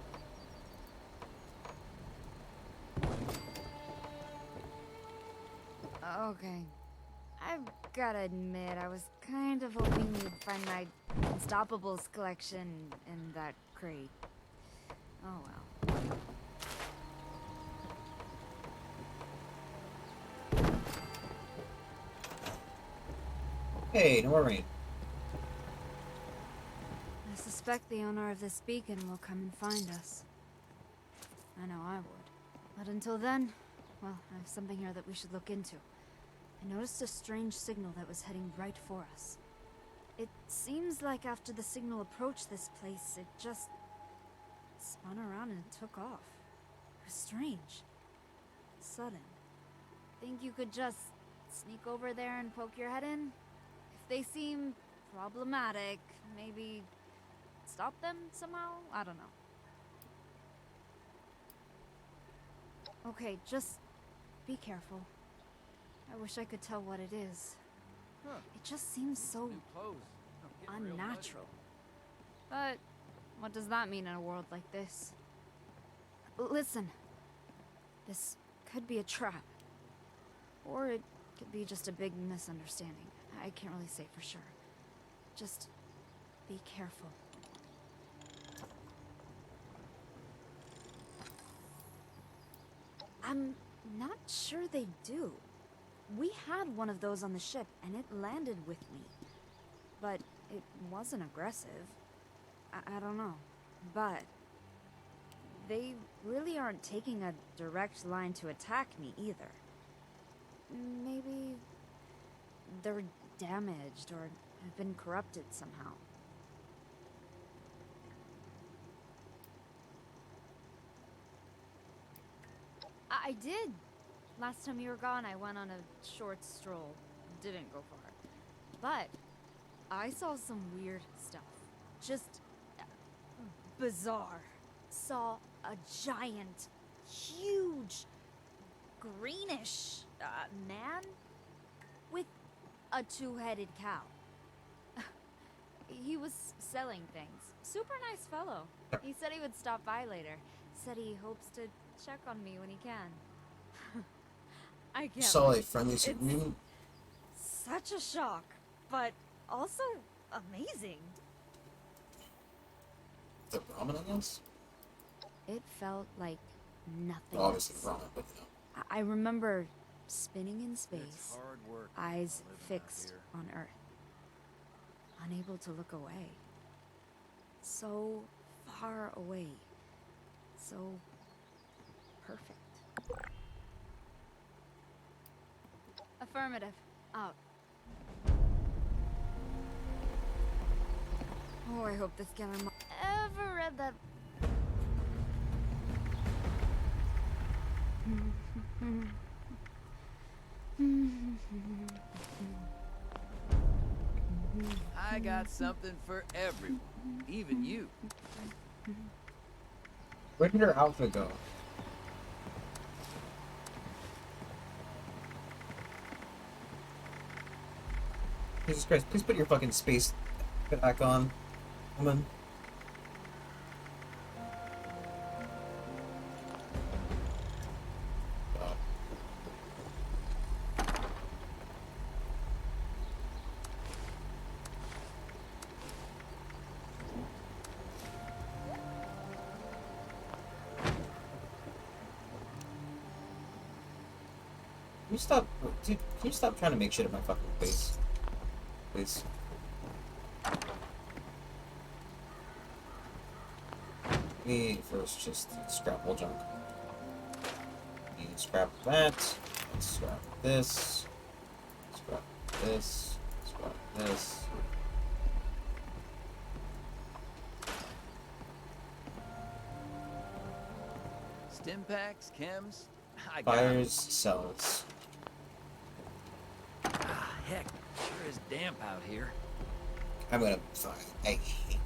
Okay. I've gotta admit, I was kind of hoping you'd find my Unstoppables collection in that crate. Oh well. Hey, no more rain. I suspect the owner of this beacon will come and find us. I know I would. But until then, well, I have something here that we should look into. I noticed a strange signal that was heading right for us. It seems like after the signal approached this place, it just spun around and took off. It was strange. Sudden. Think you could just sneak over there and poke your head in? If they seem problematic, maybe stop them somehow? I don't know. Okay, just be careful. I wish I could tell what it is. Huh. It just seems so New clothes. I'm getting real unnatural. But what does that mean in a world like this? Listen, this could be a trap. Or it could be just a big misunderstanding. I can't really say for sure. Just be careful. I'm not sure they do. We had one of those on the ship, and it landed with me. But it wasn't aggressive. I don't know. But they really aren't taking a direct line to attack me either. Maybe they're damaged or have been corrupted somehow. I did. Last time you were gone, I went on a short stroll. Didn't go far. But I saw some weird stuff. Just bizarre. Saw a giant, huge, greenish man a two-headed cow. He was selling things. Super nice fellow. He said he would stop by later. Said he hopes to check on me when he can. I You can't. saw a wait. friendly It's supermutant? such a shock, but also amazing. The ramen, I guess? It felt like nothing Well, obviously else. ramen, but you know. I remember spinning in It's space, hard work eyes living out fixed here. on Earth, unable to look away. So far away. So perfect. Affirmative. Out. Oh, I hope this Geller ever read that. I got something for everyone, even you. Where did her outfit go? Jesus Christ, please put your fucking space back on, woman. God. Can you stop, dude, can you stop trying to make shit at my fucking face? Please. Let me first just scrap all junk. We need to scrap that. Let's scrap this. Scrap this. Scrap this. Stim packs, chems. I got 'em. Fires, cells. Ah, heck, sure is damp out here. I'm gonna fuck. I hate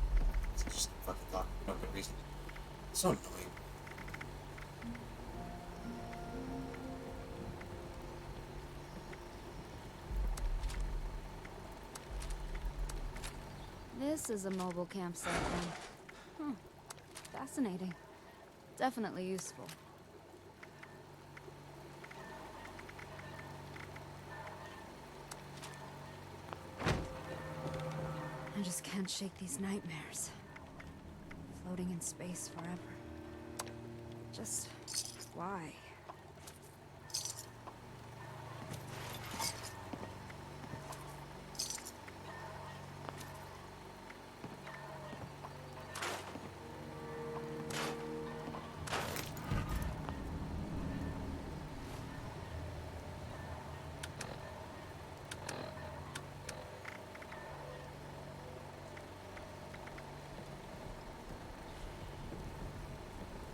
it's just fucking talking for no good reason. It's so annoying. This is a mobile campsite then. Fascinating. Definitely useful. I just can't shake these nightmares. Floating in space forever. Just why?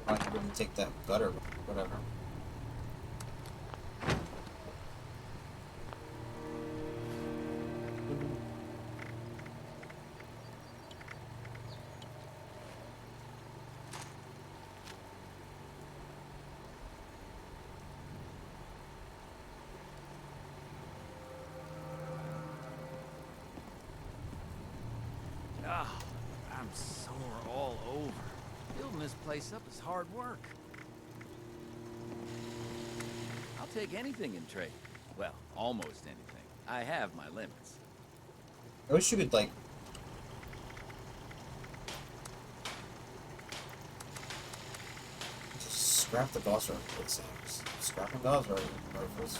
I wouldn't take that gutter, whatever. Ah, I'm sore all over. Building this place up is hard work. I'll take anything in trade. Well, almost anything. I have my limits. I wish you could, like... just scrap the boss rifle with Sam's. Scrapping boss rifles.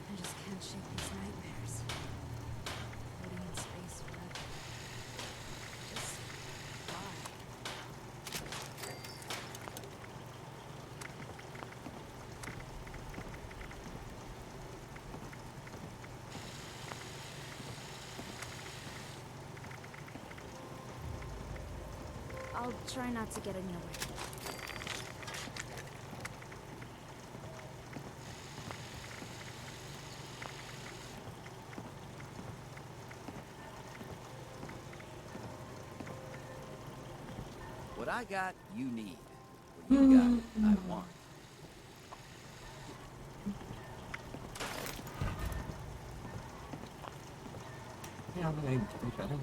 I just can't shake these nightmares. Floating in space forever. Just why? I'll try not to get in your way. What I got, you need. What you got, I want. Yeah, I'm gonna be better.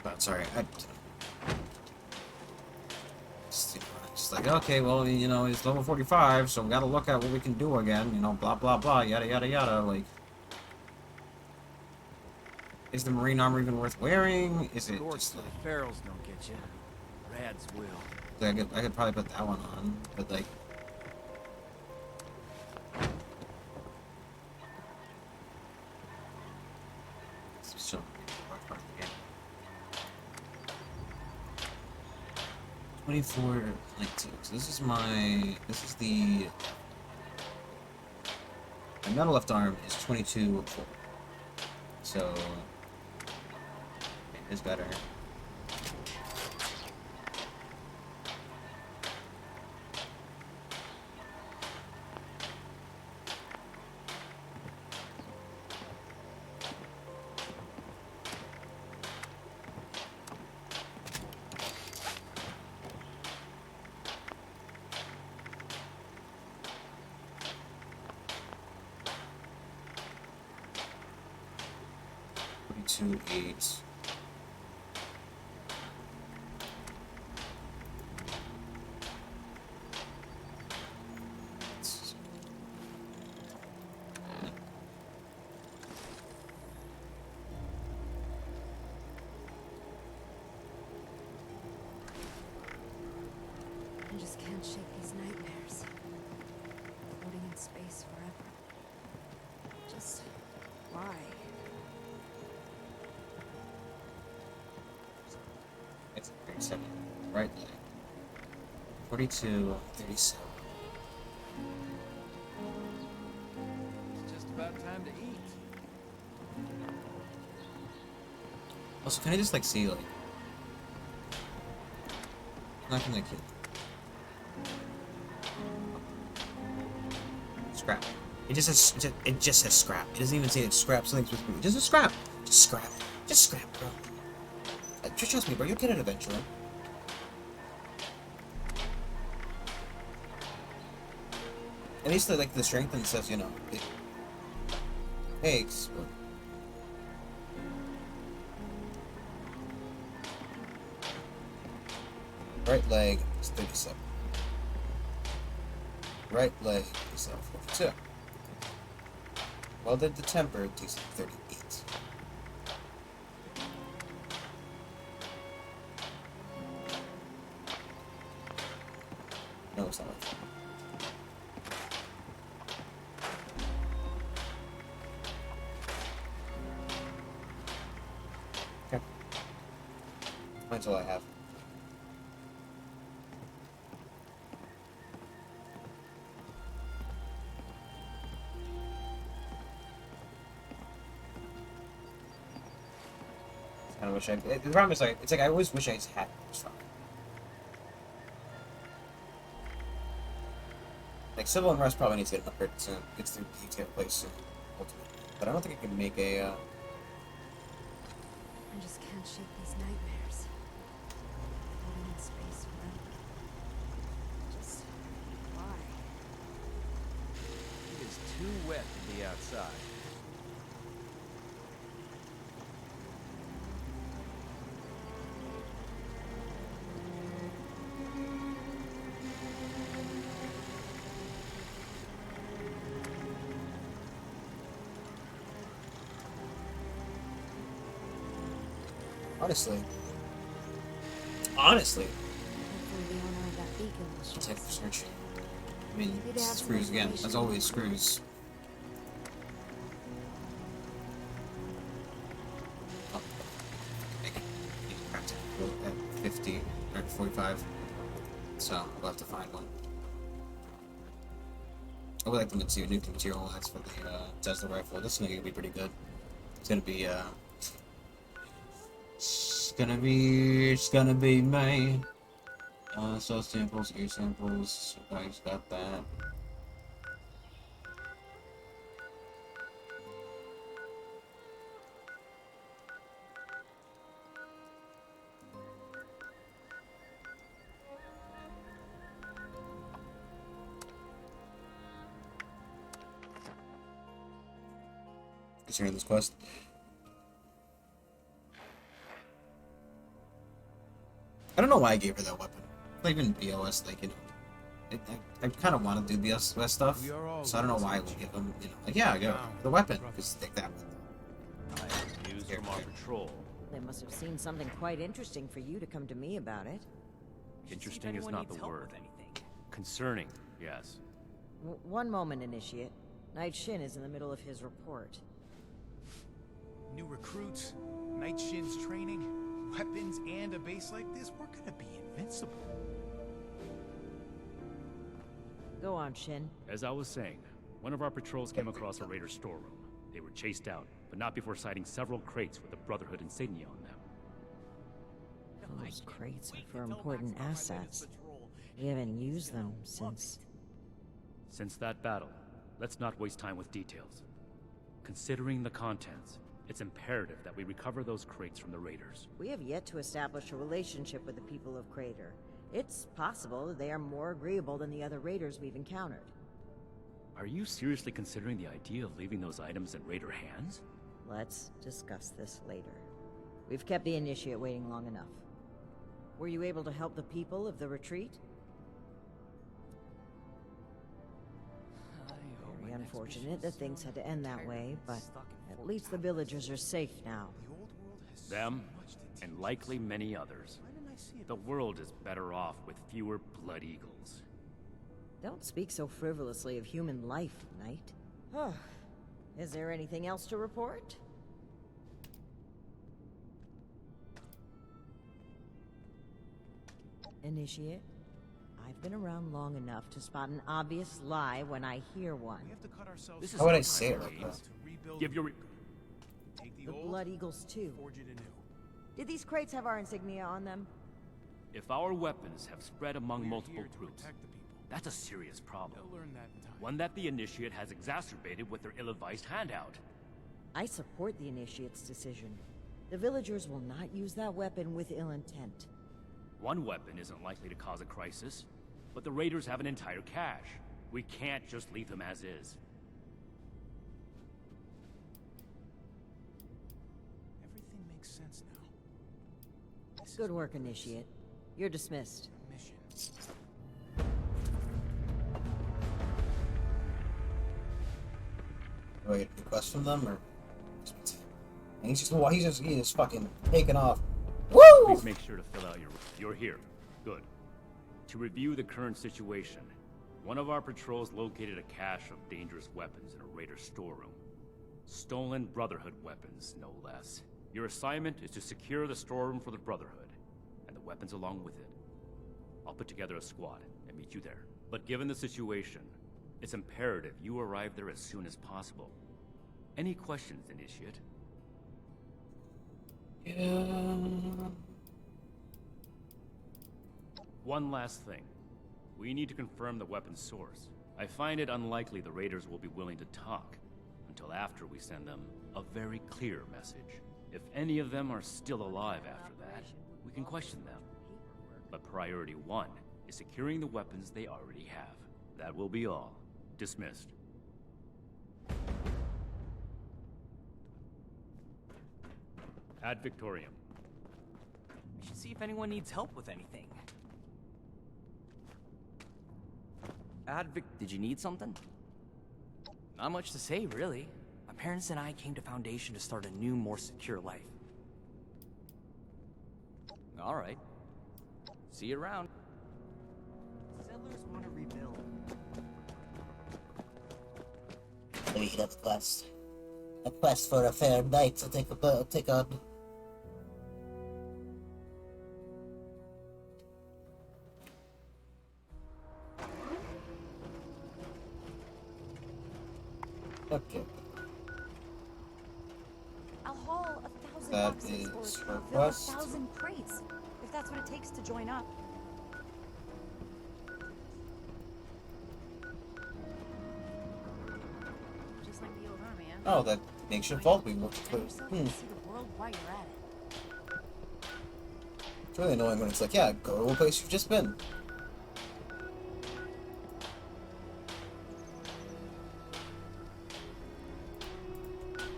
But sorry, just like, okay, well, you know, it's level 45, so we gotta look at what we can do again, you know, blah blah blah, yada yada yada. Like, is the marine armor even worth wearing? Is it just like, the ferals don't get you. Rads will. I could probably put that one on, but like, so 24, like, so this is the my metal left arm is 22 4. So it is better. To 8. I just can't shake these nightmares. Floating in space forever. Just why? It's 37. Right leg. 42, 37. It's just about time to eat. Also, can I just like see like? I'm not gonna like scrap. It just says scrap. It doesn't even say it's scrap. Something's supposed to be just a scrap. Just scrap. Just scrap, bro. Just trust me, bro. You'll get it eventually. At least like the strength and stuff, you know. It takes. But... Right leg is 37. Right leg is 42. Welded to temper takes 38. No, it's not. Okay. That's all I have. I wish I. The problem is like it's like I always wish I just had this fire. Like Civil Unrest probably needs to get an upgrade soon. Gets through detail place soon, ultimately. But I don't think I can make a. I just can't shake these nightmares. Floating in space forever. Just why? It is too wet to be outside. Honestly. Hopefully the owner of that beacon will show Check us. for search. I mean, Maybe they have some screws again. As information. always, screws. Oh. At 50 or 45. So we'll have to find one. I would like the material, nuclear material that's for the Tesla rifle. This is gonna be pretty good. It's gonna be it's gonna be me. So samples, ear samples, so guys got that. Concerning this quest. I don't know why I gave her that weapon. Like in BOS, like, you know, I kind of want to do BOS stuff, so I don't know why I would give them, you know, like, yeah, go the weapon, just take that with them. I have news from our patrol. They must have seen something quite interesting for you to come to me about it. Interesting is not the word. Concerning, yes. One moment, Initiate. Knight Shin is in the middle of his report. New recruits, Night Shin's training, weapons, and a base like this, we're gonna be invincible. Go on, Shin. As I was saying, one of our patrols came across a raider storeroom. They were chased out, but not before sighting several crates with the Brotherhood insignia on them. Those crates are for important assets. We haven't used them since... Since that battle, let's not waste time with details. Considering the contents, it's imperative that we recover those crates from the raiders. We have yet to establish a relationship with the people of Crater. It's possible that they are more agreeable than the other raiders we've encountered. Are you seriously considering the idea of leaving those items in raider hands? Let's discuss this later. We've kept the Initiate waiting long enough. Were you able to help the people of the retreat? Very unfortunate that things had to end that way, but at least the villagers are safe now. Them, and likely many others. The world is better off with fewer Blood Eagles. Don't speak so frivolously of human life, Knight. Oh, is there anything else to report? Initiate, I've been around long enough to spot an obvious lie when I hear one. This is How would I say it like that? Give your... The Blood Eagles too. Did these crates have our insignia on them? If our weapons have spread among multiple groups, that's a serious problem. One that the Initiate has exacerbated with their ill-advised handout. I support the Initiate's decision. The villagers will not use that weapon with ill intent. One weapon isn't likely to cause a crisis, but the raiders have an entire cache. We can't just leave them as is. Everything makes sense now. Good work, Initiate. You're dismissed. Do I get a request from them, or he's just fucking taking off. Woo! Please make sure to fill out your... You're here. Good. To review the current situation, one of our patrols located a cache of dangerous weapons in a raider storeroom. Stolen Brotherhood weapons, no less. Your assignment is to secure the storeroom for the Brotherhood, and the weapons along with it. I'll put together a squad and meet you there. But given the situation, it's imperative you arrive there as soon as possible. Any questions, Initiate? Yeah. One last thing. We need to confirm the weapon's source. I find it unlikely the raiders will be willing to talk until after we send them a very clear message. If any of them are still alive after that, we can question them. But priority one is securing the weapons they already have. That will be all. Dismissed. Ad Victorium. We should see if anyone needs help with anything. Did you need something? Not much to say, really. My parents and I came to Foundation to start a new, more secure life. Alright. See you around. Settlers want to rebuild. Let me get a quest. A quest for a fair knight to take on. Okay. I'll haul 1,000 That boxes is or her fill quest. 1,000 crates, if that's what it takes to join up. Oh, that makeshift vault we looked for. See the world while you're at it. It's really annoying when it's like, yeah, go to a place you've just been.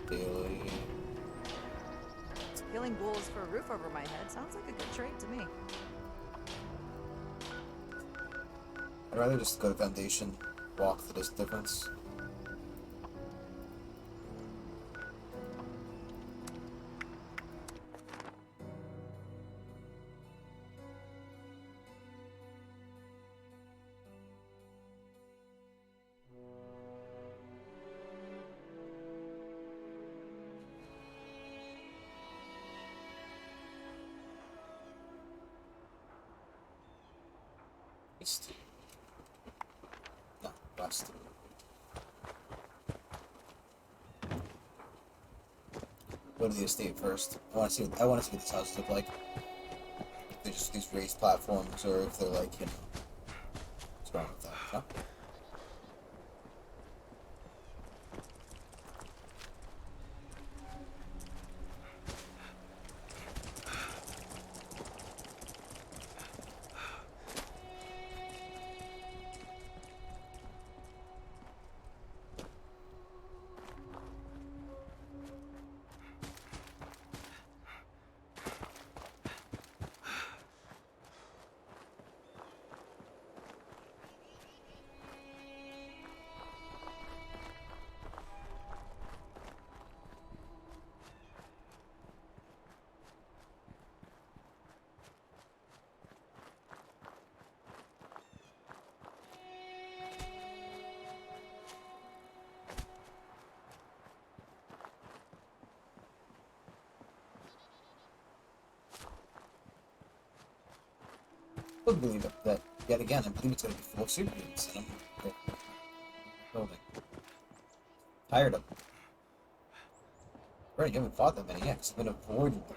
Daily. Killing ghouls for a roof over my head sounds like a good trade to me. I'd rather just go to Foundation, walk the difference. East. No, west. Go to the estate first. I want to see what this house look like. If they're just these raised platforms, or if they're like, you know, what's wrong with that? Huh? I would believe that yet again. I believe it's going to be full of superheroes, and I'm building. Tired of them. Right, you haven't fought that many yet, 'cause I've been avoiding them.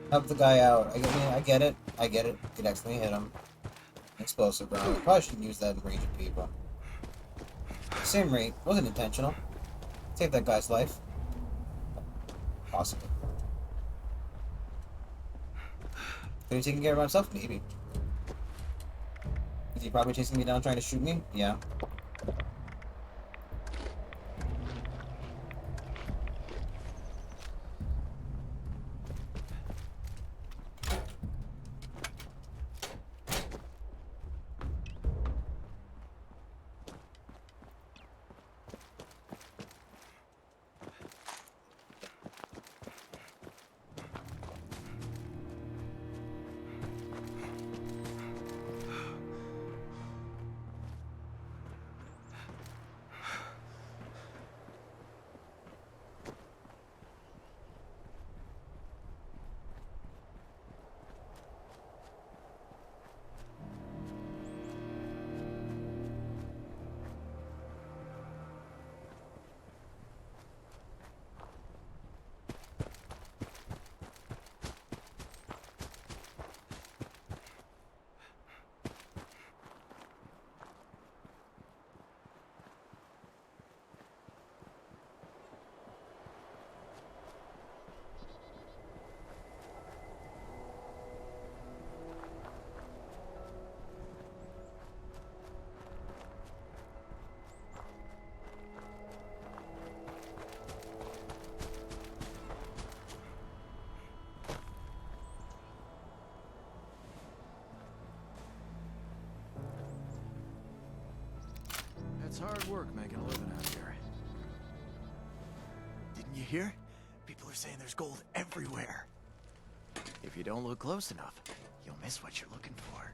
Help the guy out. I get it. Could accidentally hit him. Explosive round. I probably shouldn't use that in range of people. Same rate. Wasn't intentional. Saved that guy's life. Possibly. Could he taken care of himself? Maybe. Is he probably chasing me down trying to shoot me? Yeah. It's hard work making a living out here. Didn't you hear? People are saying there's gold everywhere. If you don't look close enough, you'll miss what you're looking for.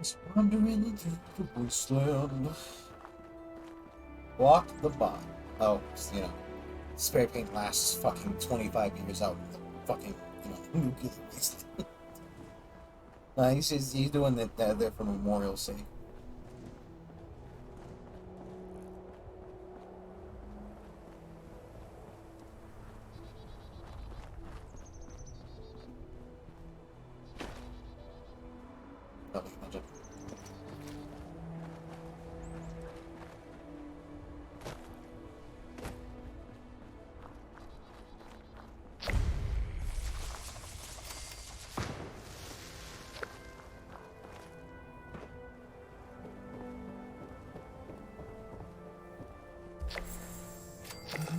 Just wandering through the wasteland. Walk the bot. Oh, you know, spray paint lasts fucking 25 years out in the fucking, you know, nuclear waste. Nah, he's doing that there for memorial's sake.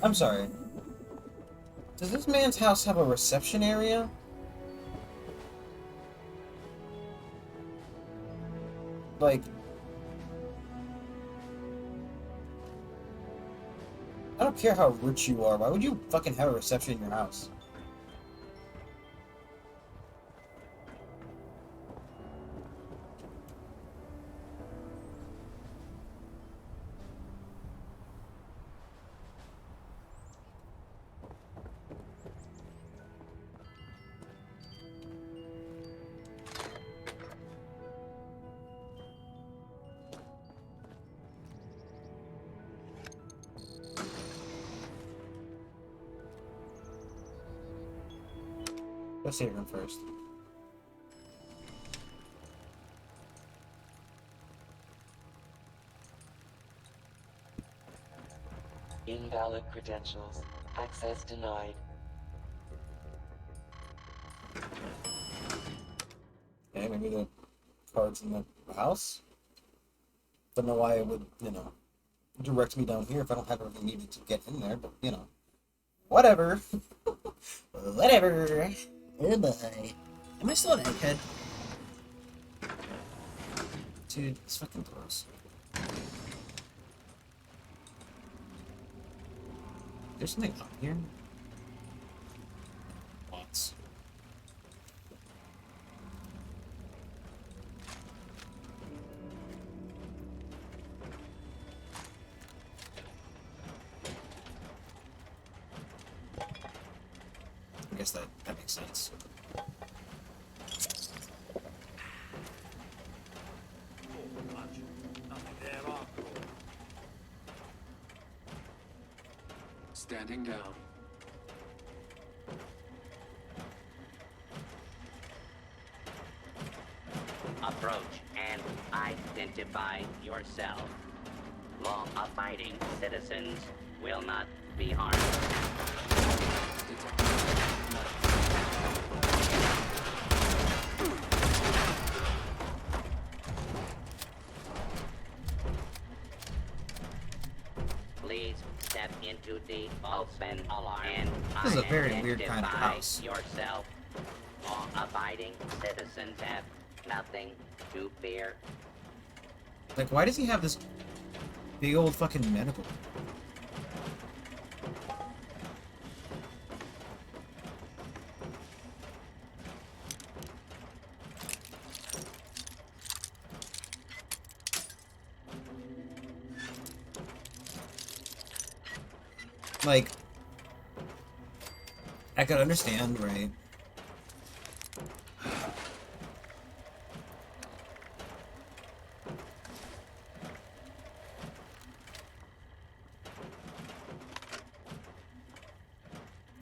I'm sorry. Does this man's house have a reception area? Like, I don't care how rich you are. Why would you fucking have a reception in your house? Let's save him first. Invalid credentials. Access denied. Okay, maybe the card's in the house? Don't know why it would, you know, direct me down here if I don't have everything needed to get in there, but, you know. Whatever. Whatever. Oh boy. Am I still an egghead? Dude, it's fucking gross. There's something up here? Lots. I guess that makes sense. Standing down. Approach and identify yourself. Law-abiding citizens will not be harmed. Please step into the open and This is a very weird kind of identify house. yourself. Law-abiding citizens have nothing to fear. Like, why does he have this big old fucking medical? Like, I could understand, right?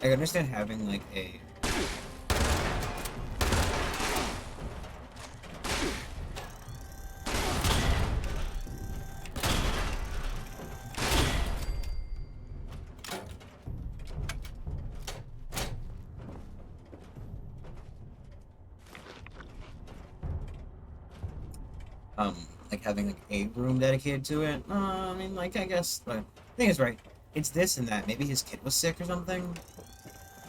I can understand having, like, a... like having like a room dedicated to it. I mean, like, I guess, but I think it's right. It's this and that. Maybe his kid was sick or something.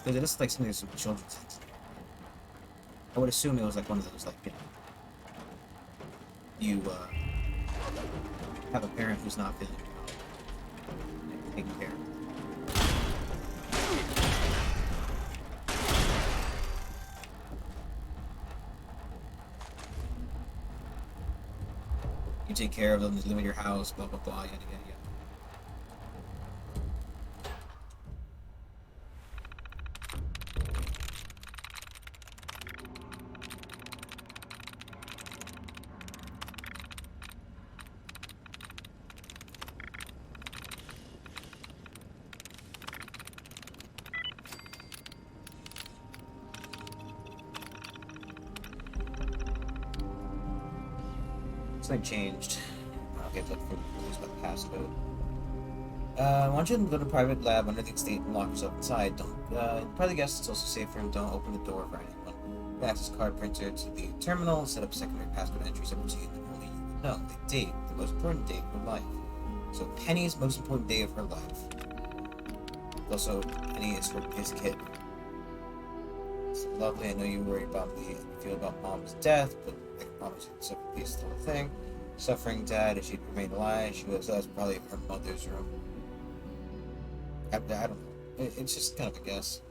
Because it looks like something that's children's things. I would assume it was like one of those, like, you have a parent who's not feeling well, like, taking care of them. You take care of them, they live in your house, blah, blah, blah, yada, yada, yada. Something changed. I'll get looked for clues by the passcode. I want you to go to a private lab under the estate and lock yourself inside. Don't, probably guess it's also safer and don't open the door for anyone. Access card printer to the terminal, set up secondary passcode entries up to you that only you would know. The date, the most important day of her life. So Penny's most important day of her life. Also, Penny is his kid. It's lovely, I know you worry about me and you feel about Mom's death, but I can promise you the piece of the whole thing. Suffering dad, if she'd remained alive, that's probably her mother's room. I don't know. It's just kind of a guess.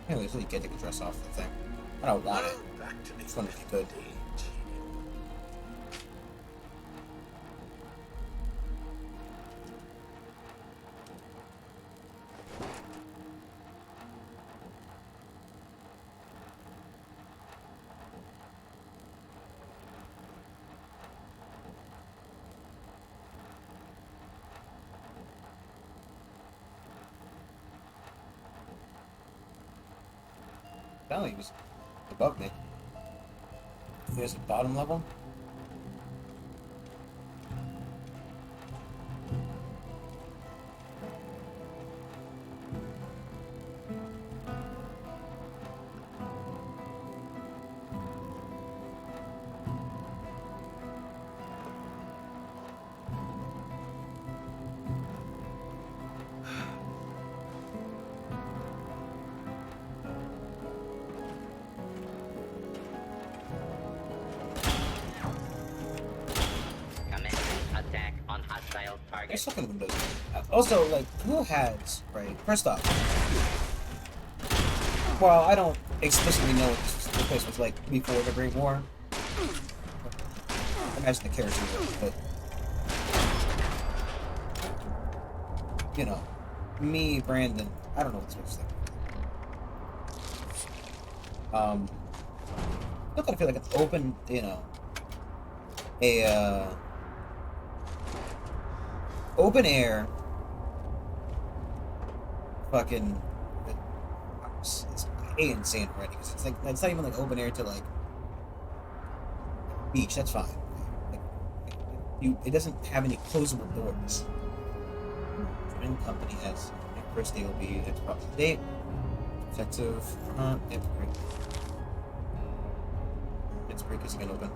Anyway, so you get to dress off the thing. I don't want it. It's fun if you could. No, he was above me. He was at bottom level. There's fucking windows. Also, like, who has, right? First off, well, I don't explicitly know what this place was like before the Great War. Imagine the characters, but you know, me, Brandon, I don't know what to think. Still kind of feel like it's open, you know, open air, fucking, it's way insane already, because it's like, it's not even like open air to like, beach, that's fine. Like, it doesn't have any closable doors. Joining the company as first day will be its proper date, effective, it's great. Its break is again open.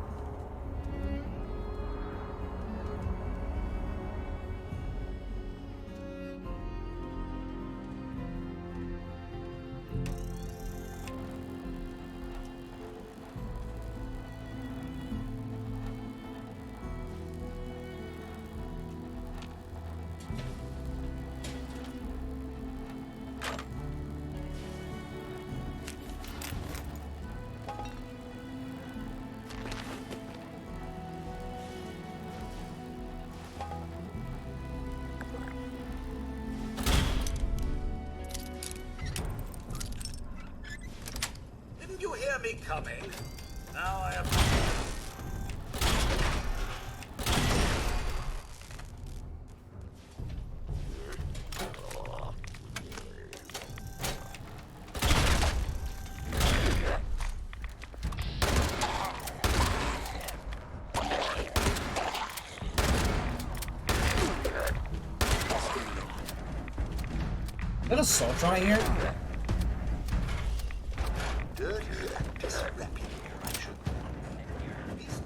Didn't you hear me coming? Now I am... Is that a salt dry here? Dirty and disreputable, I should warn. These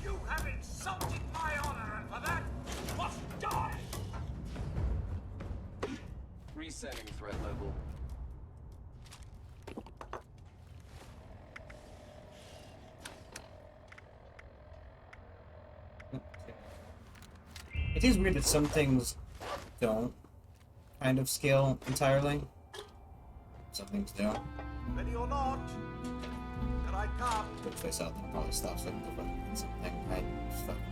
You have insulted my honor, and for that, you must die! Resetting threat level. It is weird that some things don't kind of scale entirely. Some things do. Ready or not, here I come. Which face out then probably stops like the something. I just fucking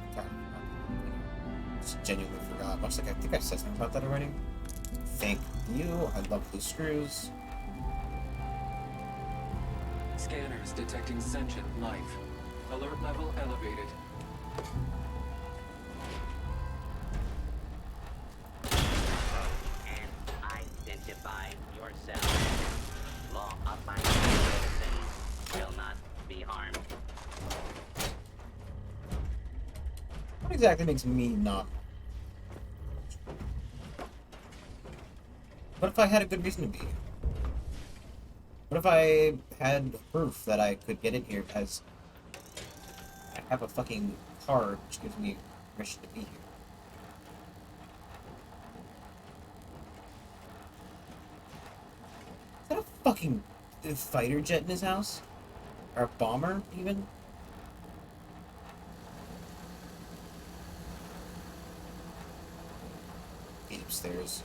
just genuinely forgot. Much like I think I said something about that already. Thank you. I love blue screws. Scanners detecting sentient life. Alert level elevated. Identify yourself. Law-abiding citizens will not be harmed. What exactly makes me not? What if I had a good reason to be here? What if I had proof that I could get in here because I have a fucking card which gives me permission to be here? Is that a fucking fighter jet in his house? Or a bomber, even? Get upstairs.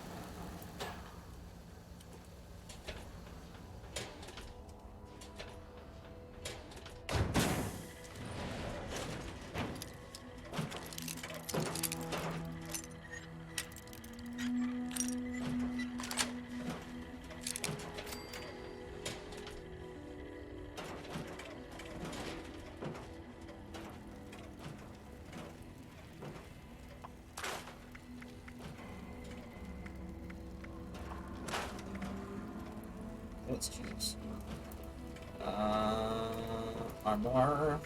Let's choose. Armor.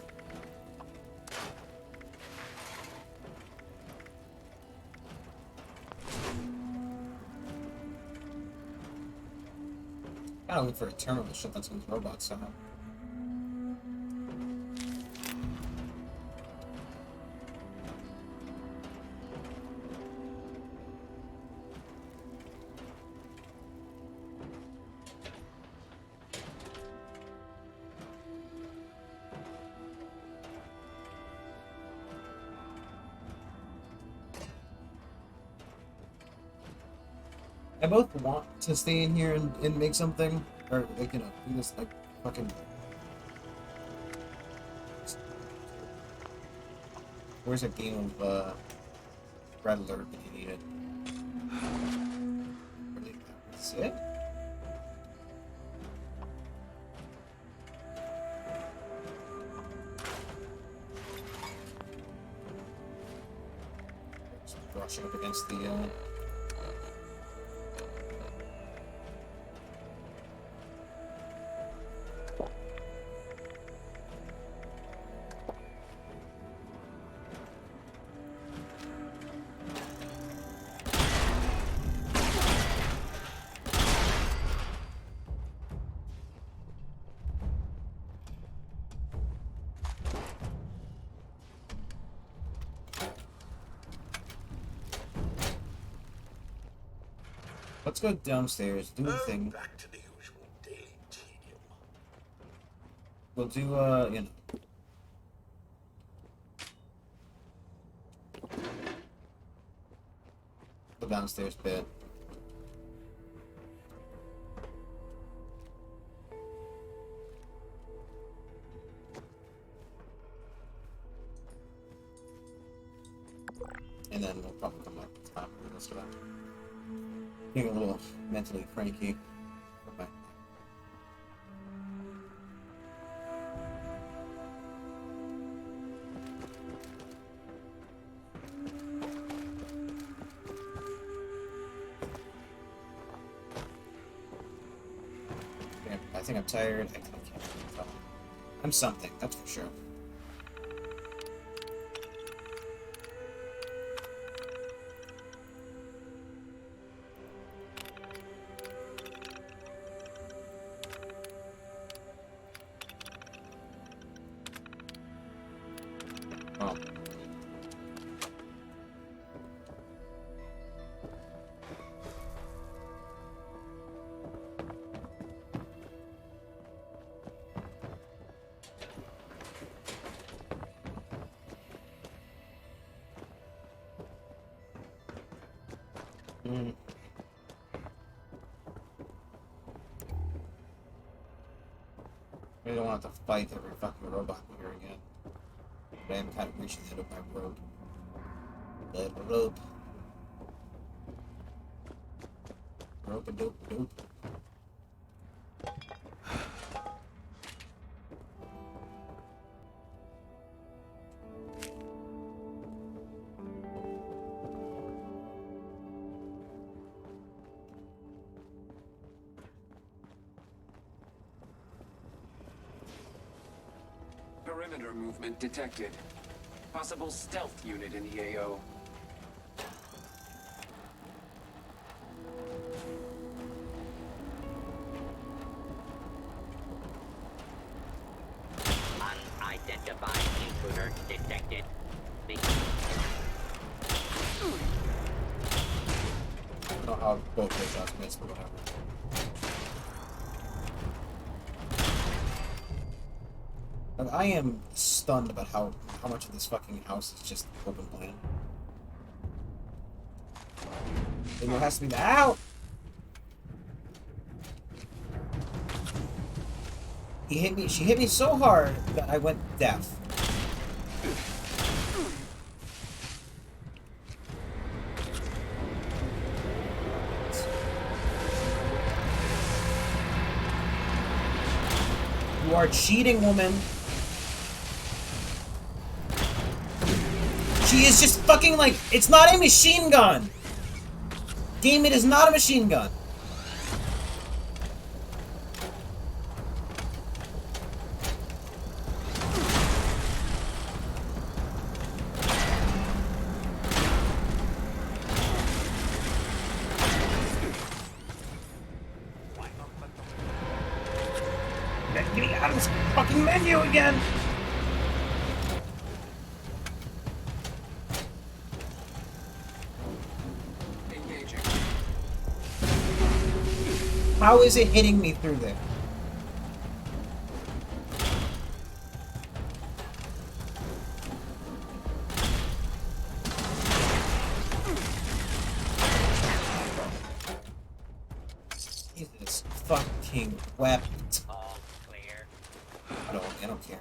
Gotta look for a terminal to shut down some of these robots somehow. I both want to stay in here and make something, or like, you know, do this like fucking. Where's a game of Red Alert when you need it? Really? That's it? Just brushing up against the Let's go downstairs, do the thing. Back to the usual daily tedium. We'll do, you know. The downstairs bit. And then we'll probably come back to the top of this stuff. Being a little mentally cranky. Okay. I think I'm tired. I can't tell. I'm something, that's for sure. Oh. I don't want to fight every fucking robot here again. But I am kind of reaching the end of my rope. The rope. Rope-a-dope-a-dope. Perimeter movement detected. Possible stealth unit in the AO. Unidentified intruder detected. I don't know how both those shots missed, but whatever. Like, I am stunned about how much of this fucking house is just open plan. And there has to be the ow! She hit me so hard that I went deaf. You are cheating, woman. She is just fucking like, it's not a machine gun. Game, it is not a machine gun. Get me out of this fucking menu again. How is it hitting me through there? fucking wept. All clear. I don't care.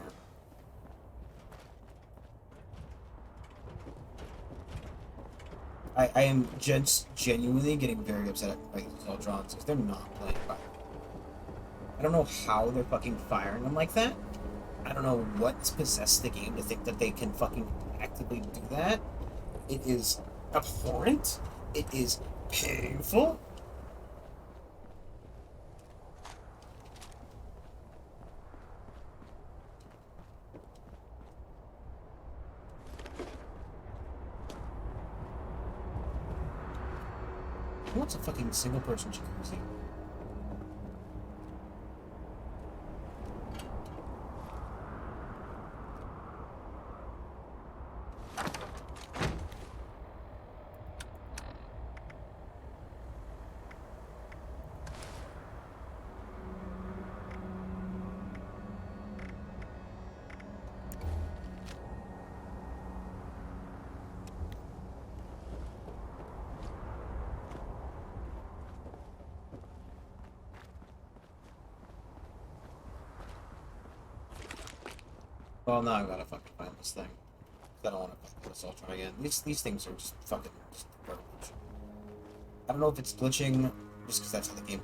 I am just genuinely getting very upset at these Zeldrons because they're not playing by. I don't know how they're fucking firing them like that. I don't know what's possessed the game to think that they can fucking actively do that. It is abhorrent. It is painful. Who wants a fucking single person jacuzzi? Well, now I gotta fucking find this thing. I don't want to fuck this Ultron again. These things are just fucking garbage. I don't know if it's glitching, just because that's how the game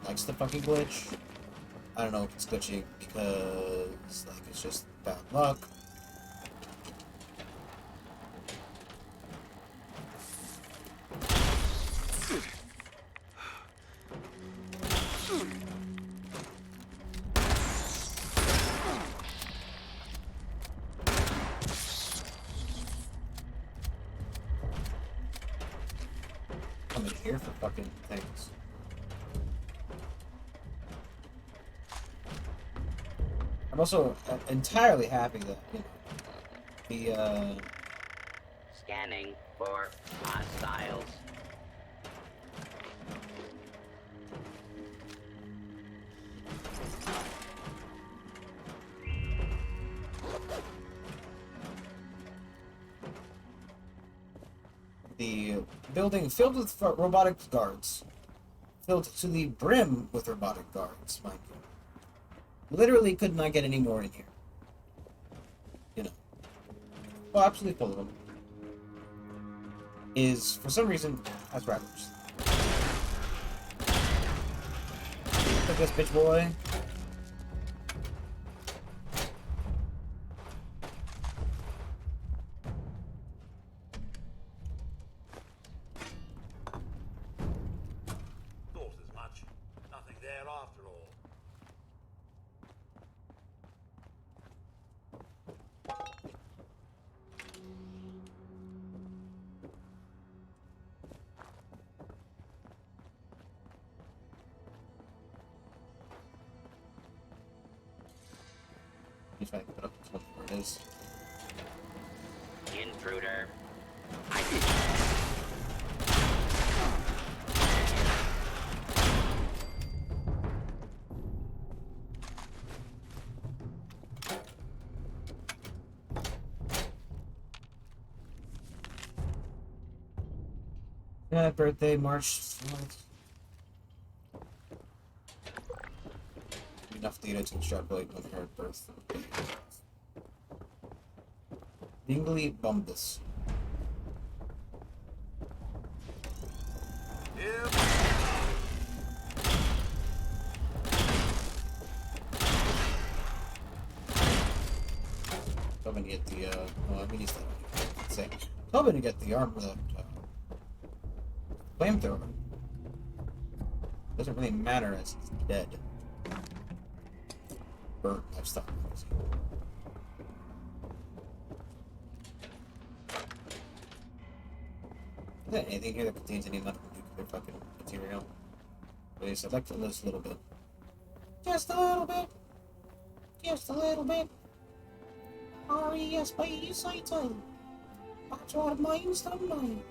likes to fucking glitch. I don't know if it's glitching because like it's just bad luck. I'm in here for fucking things. I'm also entirely happy that, you know, the, Scanning for hostiles. the building filled with robotic guards. Filled to the brim with robotic guards, mind you. Literally could not get any more in here. You know. Well, absolutely full of them. Is, for some reason, has rattlers. Look at this bitch boy. Thought as much. Nothing there after all. If I can put up where it is. Intruder. Yeah, birthday, March 4th. Enough data to extrapolate when her birth. Dingley Bumbus. Hoping to get the, well, I mean, he's not say. Hoping to get the armor that, flamethrower. Doesn't really matter as he's dead. Burnt livestock. Is there anything here that contains any amount of nuclear fucking material? Please, I'd like to list a little bit. Just a little bit. Just a little bit. R-E-S-P-E-C-T. That's what it means to me.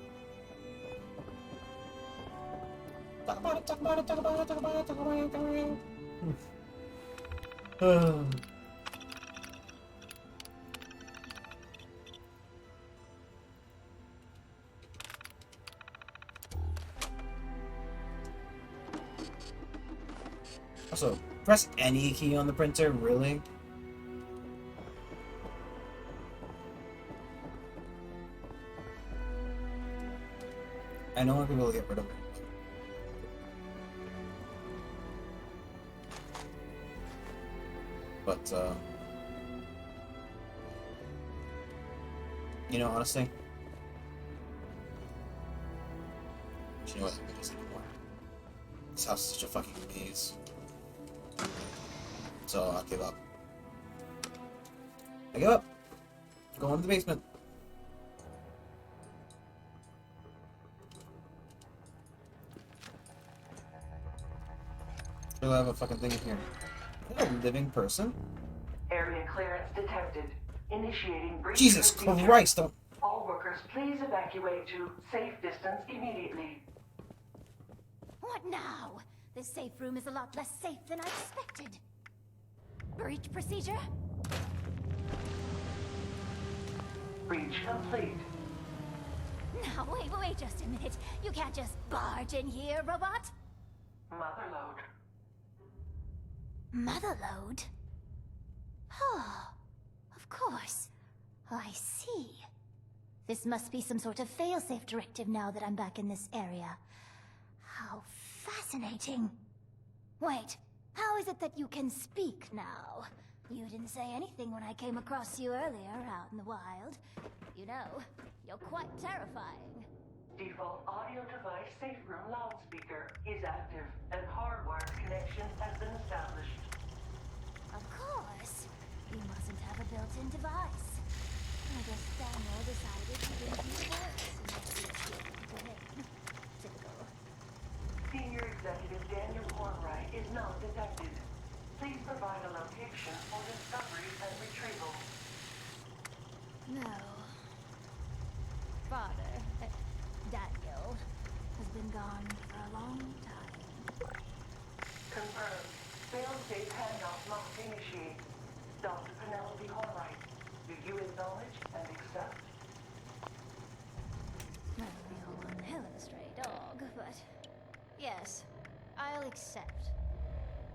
Talk about it, talk about it, talk about it, talk about it, talk about it, talk about it. Also, press any key on the printer, really? I know I can really get rid of it. But, you know, honestly, you know what, I don't anymore. This house is such a fucking maze. So I give up. I give up. Go into the basement. We'll have a fucking thing in here. Is that a living person? Area clearance detected. Initiating breach Jesus procedure. Christ! Don't. All workers, please evacuate to safe distance immediately. What now? This safe room is a lot less safe than I expected. Breach procedure? Breach complete. Now, wait just a minute. You can't just barge in here, robot. Motherload. Motherload? Oh, of course. I see. This must be some sort of failsafe directive now that I'm back in this area. How fascinating. Wait, how is it that you can speak now? You didn't say anything when I came across you earlier out in the wild. You know, you're quite terrifying. Default audio device safe room loudspeaker is active and hardwired connection has been established. Of course. You mustn't have a built-in device. I guess Daniel decided he didn't use voice and that's to him. Typical. Senior Executive Daniel Hornwright is not detected. Please provide a location for discovery and retrieval. No. Father, Daniel, has been gone for a long time. Confirmed. Fail-safe handoff must initiate. Dr. Penelope Hornwright, do you acknowledge and accept? Well, you're one hell of a stray dog, but yes, I'll accept.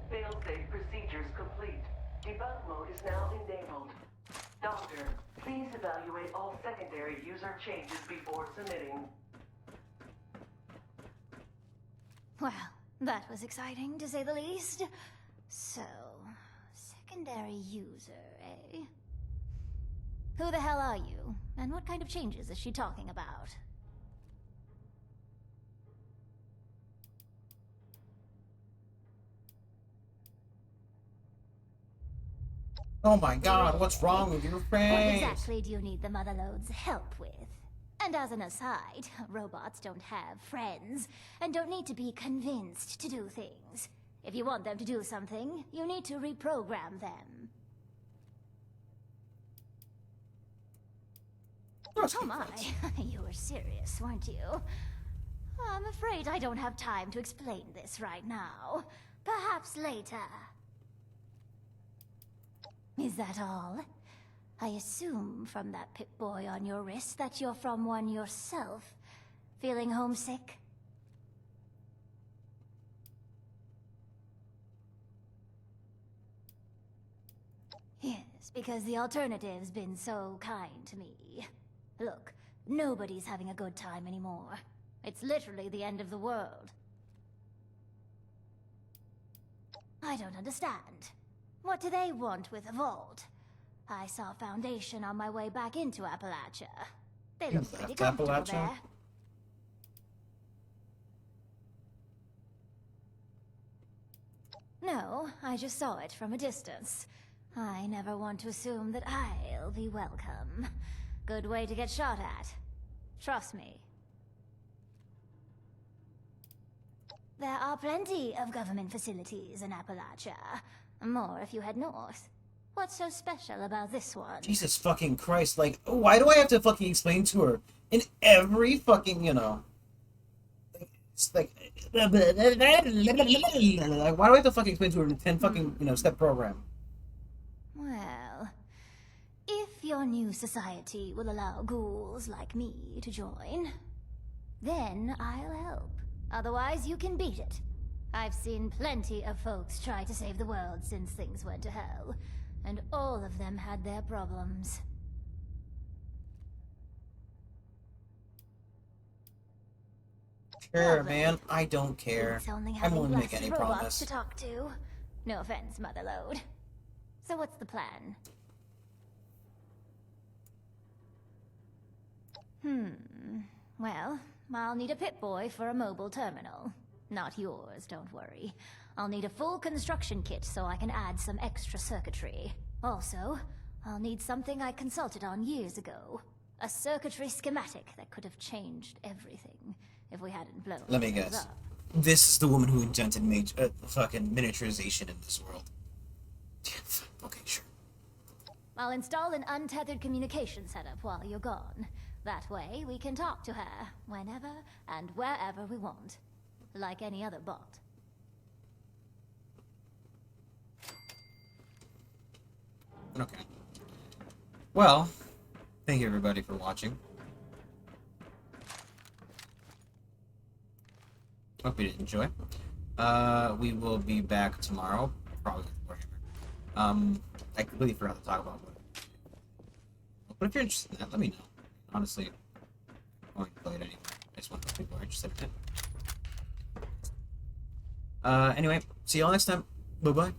Fail-safe procedures complete. Debug mode is now enabled. Doctor, please evaluate all secondary user changes before submitting. Well, that was exciting, to say the least. So, secondary user, eh? Who the hell are you? And what kind of changes is she talking about? Oh my god, what's wrong with your What face? exactly do you need the Motherload's help with? And as an aside, robots don't have friends, and don't need to be convinced to do things. If you want them to do something, you need to reprogram them. Oh my, you were serious, weren't you? I'm afraid I don't have time to explain this right now. Perhaps later. Is that all? I assume from that Pip-Boy on your wrist that you're from one yourself. Feeling homesick? Yes, because the alternative's been so kind to me. Look, nobody's having a good time anymore. It's literally the end of the world. I don't understand. What do they want with a vault? I saw Foundation on my way back into Appalachia. They look pretty comfortable there. No, I just saw it from a distance. I never want to assume that I'll be welcome. Good way to get shot at. Trust me. There are plenty of government facilities in Appalachia. More if you head north. What's so special about this one? Jesus fucking Christ, like, why do I have to fucking explain to her in every fucking, you know... It's like... Like, why do I have to fucking explain to her in a 10 fucking, you know, step program? Well, if your new society will allow ghouls like me to join, then I'll help. Otherwise, you can beat it. I've seen plenty of folks try to save the world since things went to hell, and all of them had their problems. Sure, man. I don't care. It's only I having won't make less any robots promise. to talk to. No offense, Motherlode. So what's the plan? Well, I'll need a Pip-Boy for a mobile terminal. Not yours, don't worry. I'll need a full construction kit so I can add some extra circuitry. Also, I'll need something I consulted on years ago. A circuitry schematic that could have changed everything if we hadn't blown Let me things guess. up. This is the woman who invented fucking miniaturization in this world. Okay, sure. I'll install an untethered communication setup while you're gone. That way, we can talk to her whenever and wherever we want. Like any other bot. Okay. Well, thank you everybody for watching. Hope you did enjoy. We will be back tomorrow, probably with Warhammer. I completely forgot to talk about what. But if you're interested in that, let me know. Honestly, I'm going to play it anyway. I just want to know if people are interested in it. Anyway, see y'all next time. Bye-bye.